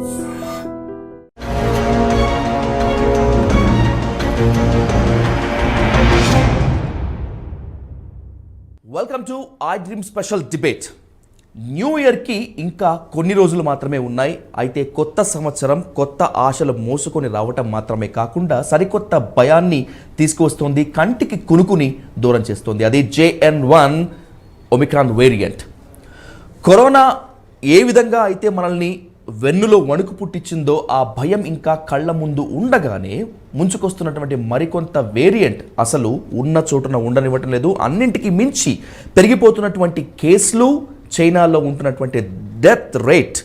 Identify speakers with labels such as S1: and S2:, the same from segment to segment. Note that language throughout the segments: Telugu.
S1: Welcome to I dream special debate. New ఇయర్కి ఇంకా కొన్ని రోజులు మాత్రమే ఉన్నాయి. అయితే కొత్త సంవత్సరం కొత్త ఆశలు మోసుకొని రావటం మాత్రమే కాకుండా సరికొత్త భయాన్ని తీసుకువస్తోంది, కంటికి కునుకుని దూరం చేస్తోంది. అది JN.1 ఒమిక్రాన్ వేరియంట్. కరోనా ఏ విధంగా అయితే మనల్ని వెన్నులో వణుకు పుట్టించిందో ఆ భయం ఇంకా కళ్ళ ముందు ఉండగానే ముంచుకొస్తున్నటువంటి మరికొంత వేరియంట్ అసలు ఉన్న చోటున ఉండనివ్వటం లేదు. అన్నింటికి మించి పెరిగిపోతున్నటువంటి కేసులు, చైనాలో ఉంటున్నటువంటి డెత్ రేట్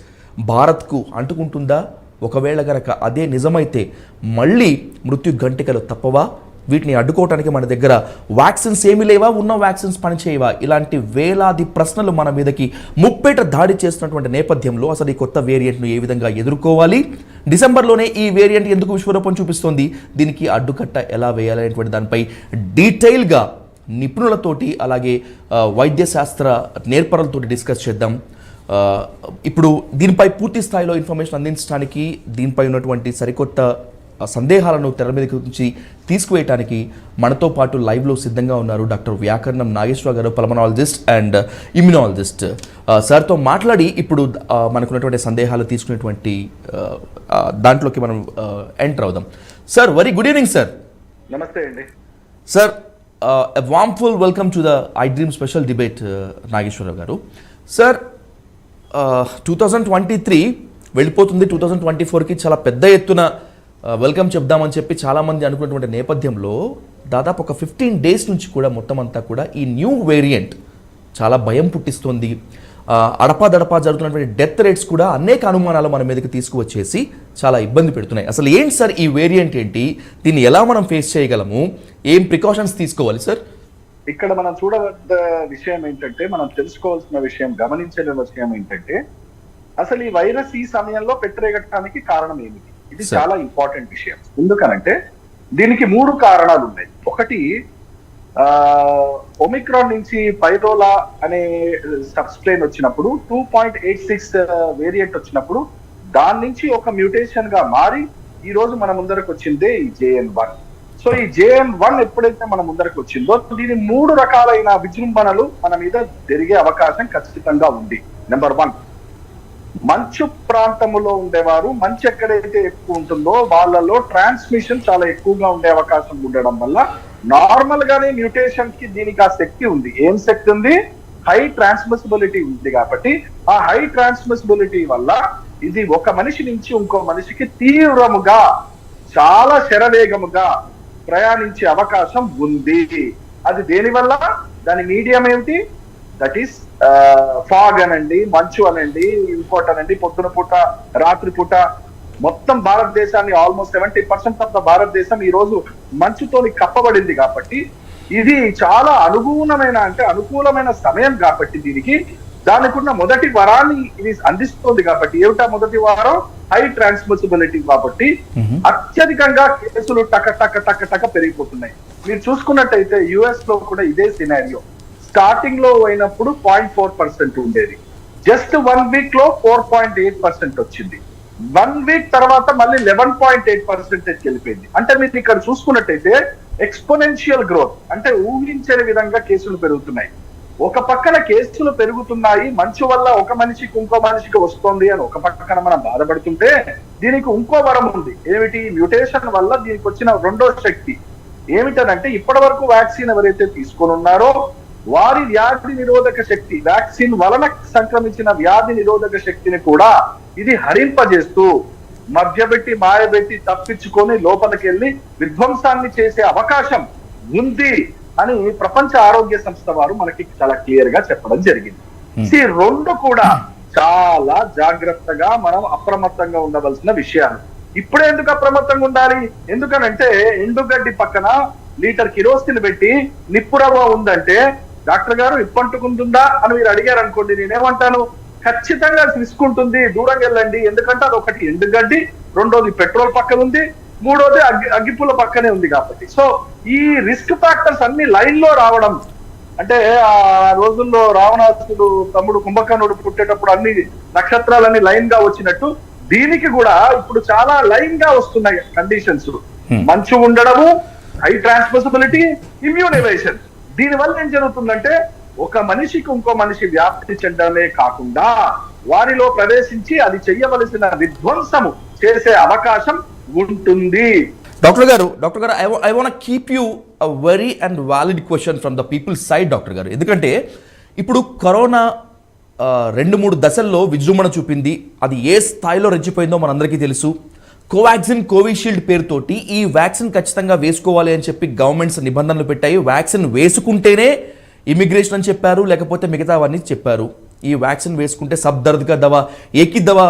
S1: భారత్కు అంటుకుంటుందా? ఒకవేళ గనక అదే నిజమైతే మళ్ళీ మృత్యు గంటికలు తప్పవా? వీటిని అడ్డుకోవడానికి మన దగ్గర వ్యాక్సిన్స్ ఏమీ లేవా? ఉన్న వ్యాక్సిన్స్ పనిచేయవా? ఇలాంటి వేలాది ప్రశ్నలు మన మీదకి ముప్పేట దాడి చేస్తున్నటువంటి నేపథ్యంలో అసలు ఈ కొత్త వేరియంట్ను ఏ విధంగా ఎదుర్కోవాలి? డిసెంబర్లోనే ఈ వేరియంట్ ఎందుకు విశ్వరూపం చూపిస్తోంది? దీనికి అడ్డుకట్ట ఎలా వేయాలనేటువంటి దానిపై డీటెయిల్గా నిపుణులతోటి అలాగే వైద్య శాస్త్ర నేర్పరులతోటి డిస్కస్ చేద్దాం. ఇప్పుడు దీనిపై పూర్తి స్థాయిలో ఇన్ఫర్మేషన్ అందించడానికి, దీనిపై ఉన్నటువంటి సరికొత్త సందేహాలను తెర మీద నుంచి తీసుకువేయడానికి మనతో పాటు లైవ్లో సిద్ధంగా ఉన్నారు డాక్టర్ వ్యాకరణం నాగేశ్వరరావు గారు, పల్మనాలజిస్ట్ అండ్ ఇమ్యునాలజిస్ట్. సార్తో మాట్లాడి ఇప్పుడు మనకున్నటువంటి సందేహాలు తీసుకునేటువంటి దాంట్లోకి మనం ఎంటర్ అవుదాం. Sir, very good evening sir.
S2: నమస్తే అండి
S1: sir. A warmful welcome to the I Dream special debate, Nageswara Rao గారు. సార్, 2023 వెళ్ళిపోతుంది, 2024కి చాలా పెద్ద ఎత్తున వెల్కమ్ చెప్దామని చెప్పి చాలామంది అనుకున్నటువంటి నేపథ్యంలో దాదాపు ఒక 15 days నుంచి కూడా మొత్తం అంతా కూడా ఈ న్యూ వేరియంట్ చాలా భయం పుట్టిస్తుంది. అడపాదడపా జరుగుతున్నటువంటి డెత్ రేట్స్ కూడా అనేక అనుమానాలు మన మీదకి తీసుకువచ్చేసి చాలా ఇబ్బంది పెడుతున్నాయి. అసలు ఏంటి సార్ ఈ వేరియంట్ ఏంటి? దీన్ని ఎలా మనం ఫేస్ చేయగలము? ఏం ప్రికాషన్స్ తీసుకోవాలి సార్?
S2: ఇక్కడ మనం చూడవద్ద విషయం ఏంటంటే, మనం తెలుసుకోవాల్సిన విషయం, గమనించాల్సిన విషయం ఏంటంటే, అసలు ఈ వైరస్ ఈ సమయంలో పెట్టరేగటానికి కారణం ఏమిటి? ఇది చాలా ఇంపార్టెంట్ విషయం. ఎందుకనంటే దీనికి 3 కారణాలు ఉన్నాయి. ఒకటి, ఒమిక్రాన్ నుంచి పైరోలా అనే సబ్స్ట్రెయిన్ వచ్చినప్పుడు 2.86 వేరియంట్ వచ్చినప్పుడు దాని నుంచి ఒక మ్యూటేషన్ గా మారి ఈ రోజు మన ముందరకు వచ్చిందే ఈ JN.1. సో ఈ JN.1 ఎప్పుడైతే మన ముందరకు వచ్చిందో దీని 3 రకాలైన విజృంభణలు మన మీద జరిగే అవకాశం ఖచ్చితంగా ఉంది. నెంబర్ 1, మంచు ప్రాంతంలో ఉండేవారు, మంచు ఎక్కడైతే ఎక్కువ ఉంటుందో వాళ్ళలో ట్రాన్స్మిషన్ చాలా ఎక్కువగా ఉండే అవకాశం ఉండడం వల్ల నార్మల్ గానే మ్యూటేషన్ కి దీనికి ఆ శక్తి ఉంది. ఏం శక్తి ఉంది? హై ట్రాన్స్మిసిబిలిటీ ఉంది. కాబట్టి ఆ హై ట్రాన్స్మిసిబిలిటీ వల్ల ఇది ఒక మనిషి నుంచి ఇంకో మనిషికి తీవ్రముగా, చాలా శరవేగముగా ప్రయాణించే అవకాశం ఉంది. అది దేనివల్ల? దాని మీడియం ఏమిటి? దట్ ఈస్ ఫాగ్ అనండి, మంచు అనండి, ఇంకోటి అనండి, పొద్దున పూట, రాత్రి పూట మొత్తం భారతదేశాన్ని ఆల్మోస్ట్ 70% ఆఫ్ ద భారతదేశం ఈ రోజు మంచుతోని కప్పబడింది. కాబట్టి ఇది చాలా అనుకూలమైన సమయం. కాబట్టి దానికి ఉన్న మొదటి వరాన్ని ఇది అందిస్తుంది. కాబట్టి ఏమిటా మొదటి వారం? High transmissibility. కాబట్టి అత్యధికంగా కేసులు టక పెరిగిపోతున్నాయి. మీరు చూసుకున్నట్టయితే US లో కూడా ఇదే సినారియో. స్టార్టింగ్ లో అయినప్పుడు 0.4% ఉండేది. జస్ట్ 1 week లో 4.8% వచ్చింది. 1 week తర్వాత మళ్ళీ 11.8% వెళ్ళిపోయింది. అంటే మీరు ఇక్కడ చూసుకున్నట్టయితే ఎక్స్పోనెన్షియల్ గ్రోత్, అంటే ఊహించని విధంగా కేసులు పెరుగుతున్నాయి. ఒక పక్కన కేసులు పెరుగుతున్నాయి, మంచు వల్ల ఒక మనిషికి ఇంకో మనిషికి వస్తుంది అని ఒక పక్కన మనం బాధపడుతుంటే, దీనికి ఇంకో వరం ఉంది. ఏమిటి? మ్యూటేషన్ వల్ల దీనికి వచ్చిన రెండో శక్తి ఏమిటనంటే, ఇప్పటి వరకు వ్యాక్సిన్ ఎవరైతే తీసుకొని ఉన్నారో వారి వ్యాధి నిరోధక శక్తి, వ్యాక్సిన్ వలన సంక్రమించిన వ్యాధి నిరోధక శక్తిని కూడా ఇది హరింపజేస్తూ మధ్యబెట్టి మాయబెట్టి తప్పించుకొని లోపలికి వెళ్ళి విధ్వంసాన్ని చేసే అవకాశం ఉంది అని ప్రపంచ ఆరోగ్య సంస్థ వారు మనకి చాలా క్లియర్ గా చెప్పడం జరిగింది. ఈ 2 కూడా చాలా జాగ్రత్తగా మనం అప్రమత్తంగా ఉండవలసిన విషయాలు. ఇప్పుడే ఎందుకు అప్రమత్తంగా ఉండాలి? ఎందుకనంటే ఎండుగడ్డి పక్కన లీటర్ కిరోసిన్ పెట్టి నిప్పురవ్వ ఉందంటే, డాక్టర్ గారు ఇప్పంటుకుంటుందా అని మీరు అడిగారు అనుకోండి, నేనేమంటాను? ఖచ్చితంగా తీసుకుంటుంది, దూరంగా వెళ్ళండి. ఎందుకంటే అది ఒకటి ఎండుగడ్డి, రెండోది పెట్రోల్ పక్కన ఉంది, మూడోది అగ్గిపుల్ల పక్కనే ఉంది. కాబట్టి సో ఈ రిస్క్ ఫ్యాక్టర్స్ అన్ని లైన్ లో రావడం, అంటే ఆ రోజుల్లో రావణాసుడు తమ్ముడు కుంభకర్ణుడు పుట్టేటప్పుడు అన్ని నక్షత్రాలన్నీ లైన్ గా వచ్చినట్టు దీనికి కూడా ఇప్పుడు చాలా లైన్ గా వస్తున్నాయి కండిషన్స్. మంచు ఉండడము, హై ట్రాన్స్మిసిబిలిటీ, ఇమ్యూన్ ఎవేషన్. దీని వల్ల ఏం జరుగుతుందంటే ఒక మనిషికి ఇంకో మనిషి వ్యాప్తి చెందడమే కాకుండా వారిలో ప్రవేశించి అది చెయ్యవలసిన విధ్వంసము చేసే అవకాశం ఉంటుంది.
S1: డాక్టర్ గారు I want keep you a very and valid question from the people side doctor గారు. ఎందుకంటే ఇప్పుడు కరోనా 2-3 దశల్లో విజృంభణ చూపింది. అది ఏ స్థాయిలో రెచ్చిపోయిందో మనందరికీ తెలుసు. కోవాక్సిన్, కోవిషీల్డ్ పేరుతోటి ఈ వ్యాక్సిన్ ఖచ్చితంగా వేసుకోవాలి అని చెప్పి గవర్నమెంట్స్ నిబంధనలు పెట్టాయి. వ్యాక్సిన్ వేసుకుంటేనే ఇమిగ్రేషన్ అని చెప్పారు, లేకపోతే మిగతావన్నీ చెప్పారు. ఈ వ్యాక్సిన్ వేసుకుంటే సబ్ దర్ద్గా దవా, ఏకి దవా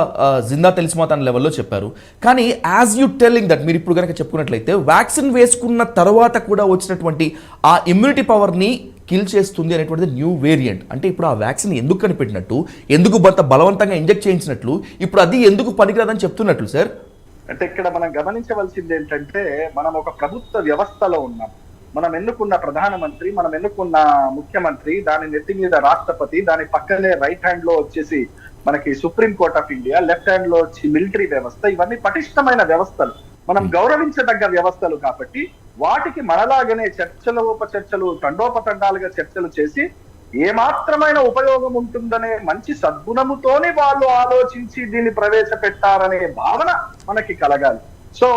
S1: జిందా తెలిసిమాత అనే లెవెల్లో చెప్పారు. కానీ యాజ్ యూ టెల్లింగ్ దట్, మీరు ఇప్పుడు కనుక చెప్పుకున్నట్లయితే వ్యాక్సిన్ వేసుకున్న తర్వాత కూడా వచ్చినటువంటి ఆ ఇమ్యూనిటీ పవర్ని కిల్ చేస్తుంది అనేటువంటిది న్యూ వేరియంట్. అంటే ఇప్పుడు ఆ వ్యాక్సిన్ ఎందుకు కనిపెట్టినట్టు, ఎందుకు బలవంతంగా ఇంజెక్ట్ చేయించినట్లు, ఇప్పుడు అది ఎందుకు పనికిరాదని చెప్తున్నట్లు సార్?
S2: అంటే ఇక్కడ మనం గమనించవలసింది ఏంటంటే, మనం ఒక ప్రభుత్వ వ్యవస్థలో ఉన్నాం. మనం ఎన్నుకున్న ప్రధానమంత్రి, మనం ఎన్నుకున్న ముఖ్యమంత్రి, దాని నెత్తి మీద రాష్ట్రపతి, దాని పక్కనే రైట్ హ్యాండ్ లో వచ్చేసి మనకి supreme court of India, left hand లో వచ్చి మిలిటరీ వ్యవస్థ. ఇవన్నీ పటిష్టమైన వ్యవస్థలు, మనం గౌరవించదగ్గ వ్యవస్థలు. కాబట్టి వాటికి మనలాగనే చర్చలు, ఉపచర్చలు, తండోపతండాలుగా చర్చలు చేసి ఏమాత్రమైన ఉపయోగం ఉంటుందనే మంచి సద్గుణముతోనే వాళ్ళు ఆలోచించి దీన్ని ప్రవేశపెట్టారనే భావన మనకి కలగాలి. సో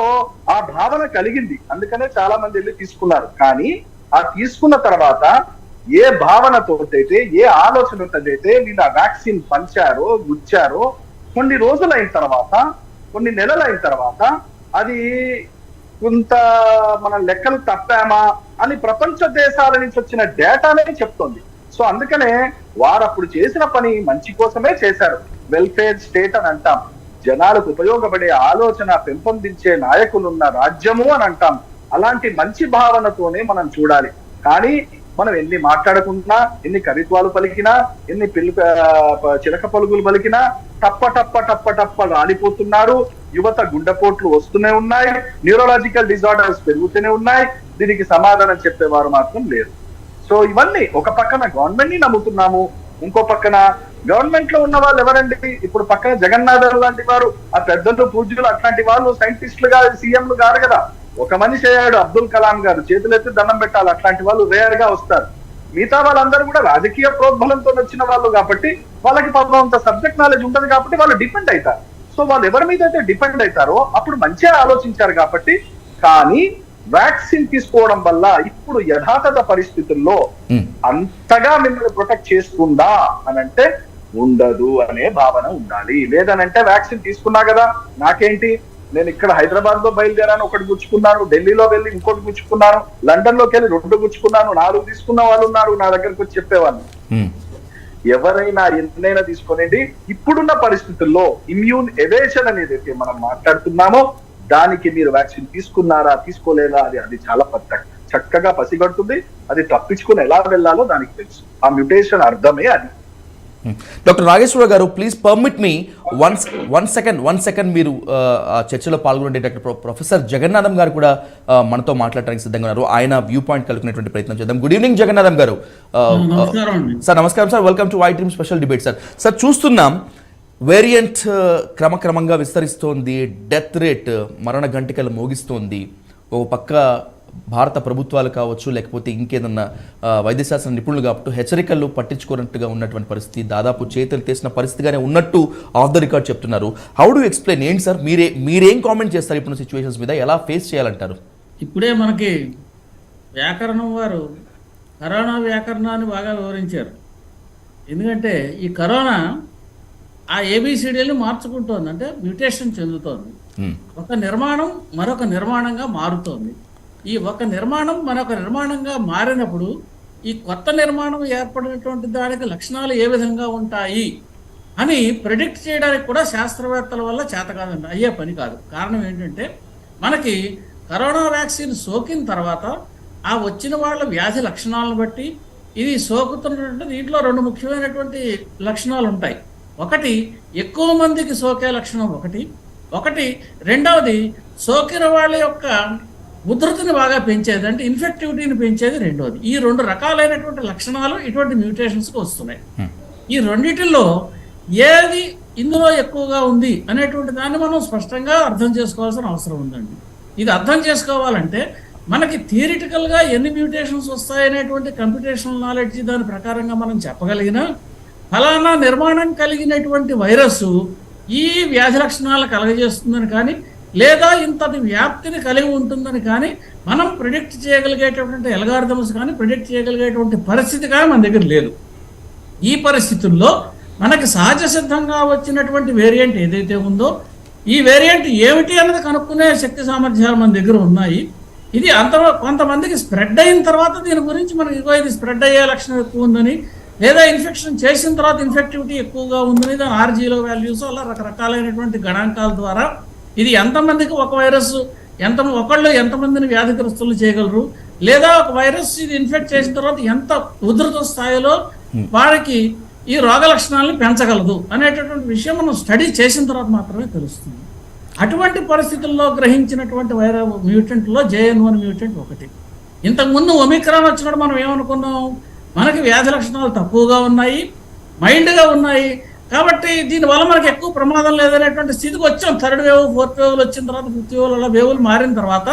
S2: ఆ భావన కలిగింది, అందుకనే చాలా మంది వెళ్ళి తీసుకున్నారు. కానీ ఆ తీసుకున్న తర్వాత ఏ భావనతోటైతే, ఏ ఆలోచనతోటైతే వీళ్ళు ఆ వ్యాక్సిన్ పంచారో, గుచ్చారో, కొన్ని రోజులైన తర్వాత, కొన్ని నెలలైన తర్వాత అది కొంత మన లెక్కలు తప్పామా అని ప్రపంచ దేశాల నుంచి వచ్చిన డేటానే చెప్తోంది. సో అందుకనే వారు అప్పుడు చేసిన పని మంచి కోసమే చేశారు. వెల్ఫేర్ స్టేట్ అని అంటాం, జనాలకు ఉపయోగపడే ఆలోచన పెంపొందించే నాయకులున్న రాజ్యము అని అంటాం. అలాంటి మంచి భావనతోనే మనం చూడాలి. కానీ మనం ఎన్ని మాట్లాడుకున్నా, ఎన్ని కవిత్వాలు పలికినా, ఎన్ని చిలక పలుకులు పలికినా టప్ప టప్ప టప్ప టప్ప రాలిపోతున్నారు. యువత గుండెపోట్లు వస్తూనే ఉన్నాయి, న్యూరలాజికల్ డిజార్డర్స్ పెరుగుతూనే ఉన్నాయి. దీనికి సమాధానం చెప్పేవారు మాత్రం లేరు. సో ఇవన్నీ ఒక పక్కన గవర్నమెంట్ ని నమ్ముతున్నాము, ఇంకో పక్కన గవర్నమెంట్ లో ఉన్న వాళ్ళు ఎవరండి? ఇప్పుడు పక్కన జగన్నాథన్ లాంటి వారు, ఆ పెద్దలు, పూజ్యులు, అట్లాంటి వాళ్ళు సైంటిస్టులుగా, సీఎంలు గారు కదా. ఒక మనిషి అయ్యాడు అబ్దుల్ కలాం గారు, చేతులెత్తి దండం పెట్టాలి. అట్లాంటి వాళ్ళు రేర్ గా వస్తారు. మిగతా వాళ్ళందరూ కూడా రాజకీయ ప్రోద్బలంతో వచ్చిన వాళ్ళు కాబట్టి వాళ్ళకి పాపం అంత సబ్జెక్ట్ నాలెడ్జ్ ఉంటుంది కాబట్టి వాళ్ళు డిపెండ్ అవుతారు. సో వాళ్ళు ఎవరి మీద అయితే డిపెండ్ అవుతారో అప్పుడు మంచిగా ఆలోచించారు కాబట్టి. కానీ వ్యాక్సిన్ తీసుకోవడం వల్ల ఇప్పుడు యథాతథ పరిస్థితుల్లో అంతగా మిమ్మల్ని ప్రొటెక్ట్ చేస్తుందా అని అంటే ఉండదు అనే భావన ఉండాలి. లేదనంటే వ్యాక్సిన్ తీసుకున్నా కదా, నాకేంటి, నేను ఇక్కడ హైదరాబాద్ లో బయలుదేరాను, ఒకటి గుచ్చుకున్నాను, ఢిల్లీలో వెళ్ళి ఇంకోటి గుచ్చుకున్నాను, లండన్ లోకి వెళ్ళి 2 గుచ్చుకున్నాను, 4 తీసుకున్న వాళ్ళు ఉన్నారు నా దగ్గరకు వచ్చి చెప్పేవాళ్ళు. ఎవరైనా ఎన్నైనా తీసుకోనండి, ఇప్పుడున్న పరిస్థితుల్లో ఇమ్యూన్ ఎవేషన్ అనేది అయితే మనం మాట్లాడుతున్నామో దానికి మీరు వ్యాక్సిన్ తీసుకున్నారా, తీసుకోలేదా, అది చాలా చక్కగా పసిగడుతుంది. అది తప్పించుకుని ఎలా వెళ్ళాలో దానికి తెలుసు. ఆ మ్యూటేషన్ అర్థమే అది.
S1: డాక్టర్ నాగేశ్వర గారు, please permit me one second మీరు చర్చలో పాల్గొనే ప్రొఫెసర్ జగన్నాథం గారు కూడా మనతో మాట్లాడడానికి సిద్ధంగా ఉన్నారు. ఆయన వ్యూ పాయింట్ కలుగుకునేటువంటి ప్రయత్నం చేద్దాం. గుడ్ ఈవినింగ్ జగన్నాథం గారు. సార్ నమస్కారం sir, welcome to I dream special debate. Sir చూస్తున్నాం వేరియంట్ క్రమక్రమంగా విస్తరిస్తోంది, డెత్ రేట్ మరణ గంటికలు మోగిస్తోంది. ఒక పక్క భారత ప్రభుత్వాలు కావచ్చు, లేకపోతే ఇంకేదన్నా వైద్యశాస్త్ర నిపుణులు కాబట్టి హెచ్చరికలు పట్టించుకోనట్టుగా ఉన్నటువంటి పరిస్థితి, దాదాపు చేతులు తీసిన పరిస్థితిగానే ఉన్నట్టు ఆఫ్ ద రికార్డ్ చెప్తున్నారు. How do explain? ఏంటి సార్ మీరేం కామెంట్ చేస్తారు ఇప్పుడు సిచ్యువేషన్స్ మీద? ఎలా ఫేస్ చేయాలంటారు?
S3: ఇప్పుడే మనకి వ్యాకరణం వారు కరోనా వ్యాకరణాన్ని బాగా వివరించారు. ఎందుకంటే ఈ కరోనా ఆ ఏబిసిడీని మార్చుకుంటోంది, అంటే మ్యూటేషన్ చెందుతోంది. ఒక నిర్మాణం మరొక నిర్మాణంగా మారుతోంది. ఈ ఒక నిర్మాణం మరొక నిర్మాణంగా మారినప్పుడు ఈ కొత్త నిర్మాణం ఏర్పడినటువంటి దానికి లక్షణాలు ఏ విధంగా ఉంటాయి అని ప్రెడిక్ట్ చేయడానికి కూడా శాస్త్రవేత్తల వల్ల చేత కాదండి, అయ్యే పని కాదు. కారణం ఏంటంటే మనకి కరోనా వ్యాక్సిన్ సోకిన తర్వాత ఆ వచ్చిన వాళ్ళ వ్యాధి లక్షణాలను బట్టి ఇది సోకుతున్నటువంటి దీంట్లో 2 ముఖ్యమైనటువంటి లక్షణాలు ఉంటాయి. ఒకటి ఎక్కువ మందికి సోకే లక్షణం ఒకటి రెండవది సోకిన వాళ్ళ యొక్క ఉధృతిని బాగా పెంచేది, అంటే ఇన్ఫెక్టివిటీని పెంచేది రెండవది. ఈ 2 రకాలైనటువంటి లక్షణాలు ఇటువంటి మ్యూటేషన్స్కి వస్తున్నాయి. ఈ రెండిటిల్లో ఏది ఇందులో ఎక్కువగా ఉంది అనేటువంటి దాన్ని మనం స్పష్టంగా అర్థం చేసుకోవాల్సిన అవసరం ఉందండి. ఇది అర్థం చేసుకోవాలంటే మనకి థియరిటికల్గా ఎన్ని మ్యూటేషన్స్ వస్తాయనేటువంటి కంప్యూటేషనల్ నాలెడ్జ్ దాని ప్రకారంగా మనం చెప్పగలిగినా ఫలానా నిర్మాణం కలిగినటువంటి వైరస్ ఈ వ్యాధి లక్షణాలు కలగజేస్తుందని కానీ లేదా ఇంతటి వ్యాప్తిని కలిగి ఉంటుందని కానీ మనం ప్రిడిక్ట్ చేయగలిగేటటువంటి అల్గారిథమ్స్ కానీ ప్రిడిక్ట్ చేయగలిగేటువంటి పరిస్థితి కానీ మన దగ్గర లేదు. ఈ పరిస్థితుల్లో మనకి సహజ సిద్ధంగా వచ్చినటువంటి వేరియంట్ ఏదైతే ఉందో ఈ వేరియంట్ ఏమిటి అన్నది కనుక్కునే శక్తి సామర్థ్యాలు మన దగ్గర ఉన్నాయి. ఇది కొంతమందికి స్ప్రెడ్ అయిన తర్వాత దీని గురించి మనకి ఇది స్ప్రెడ్ అయ్యే లక్షణం ఎక్కువ ఉందని లేదా ఇన్ఫెక్షన్ చేసిన తర్వాత ఇన్ఫెక్టివిటీ ఎక్కువగా ఉందని దాని ఆర్జీలో వాల్యూస్ అలా రకరకాలైనటువంటి గణాంకాల ద్వారా ఇది ఎంతమందికి ఒక వైరస్ ఒకళ్ళు ఎంతమందిని వ్యాధిగ్రస్తులు చేయగలరు లేదా ఒక వైరస్ ఇది ఇన్ఫెక్ట్ చేసిన తర్వాత ఎంత ఉధృత స్థాయిలో వారికి ఈ రోగ లక్షణాలను పెంచగలదు అనేటటువంటి విషయం మనం స్టడీ చేసిన తర్వాత మాత్రమే తెలుస్తుంది. అటువంటి పరిస్థితుల్లో గ్రహించినటువంటి మ్యూటెంట్లో JN1 మ్యూటెంట్ ఒకటి. ఇంతకుముందు ఒమిక్రాన్ వచ్చినప్పుడు మనం ఏమనుకున్నాం, మనకి వ్యాధి లక్షణాలు తక్కువగా ఉన్నాయి, మైల్డ్గా ఉన్నాయి, కాబట్టి దీనివల్ల మనకి ఎక్కువ ప్రమాదం లేదనేటువంటి స్థితికి వచ్చాం. 3rd వేవ్ 4th వేవ్లు వచ్చిన తర్వాత 5th వేవ్ అలా వేవులు మారిన తర్వాత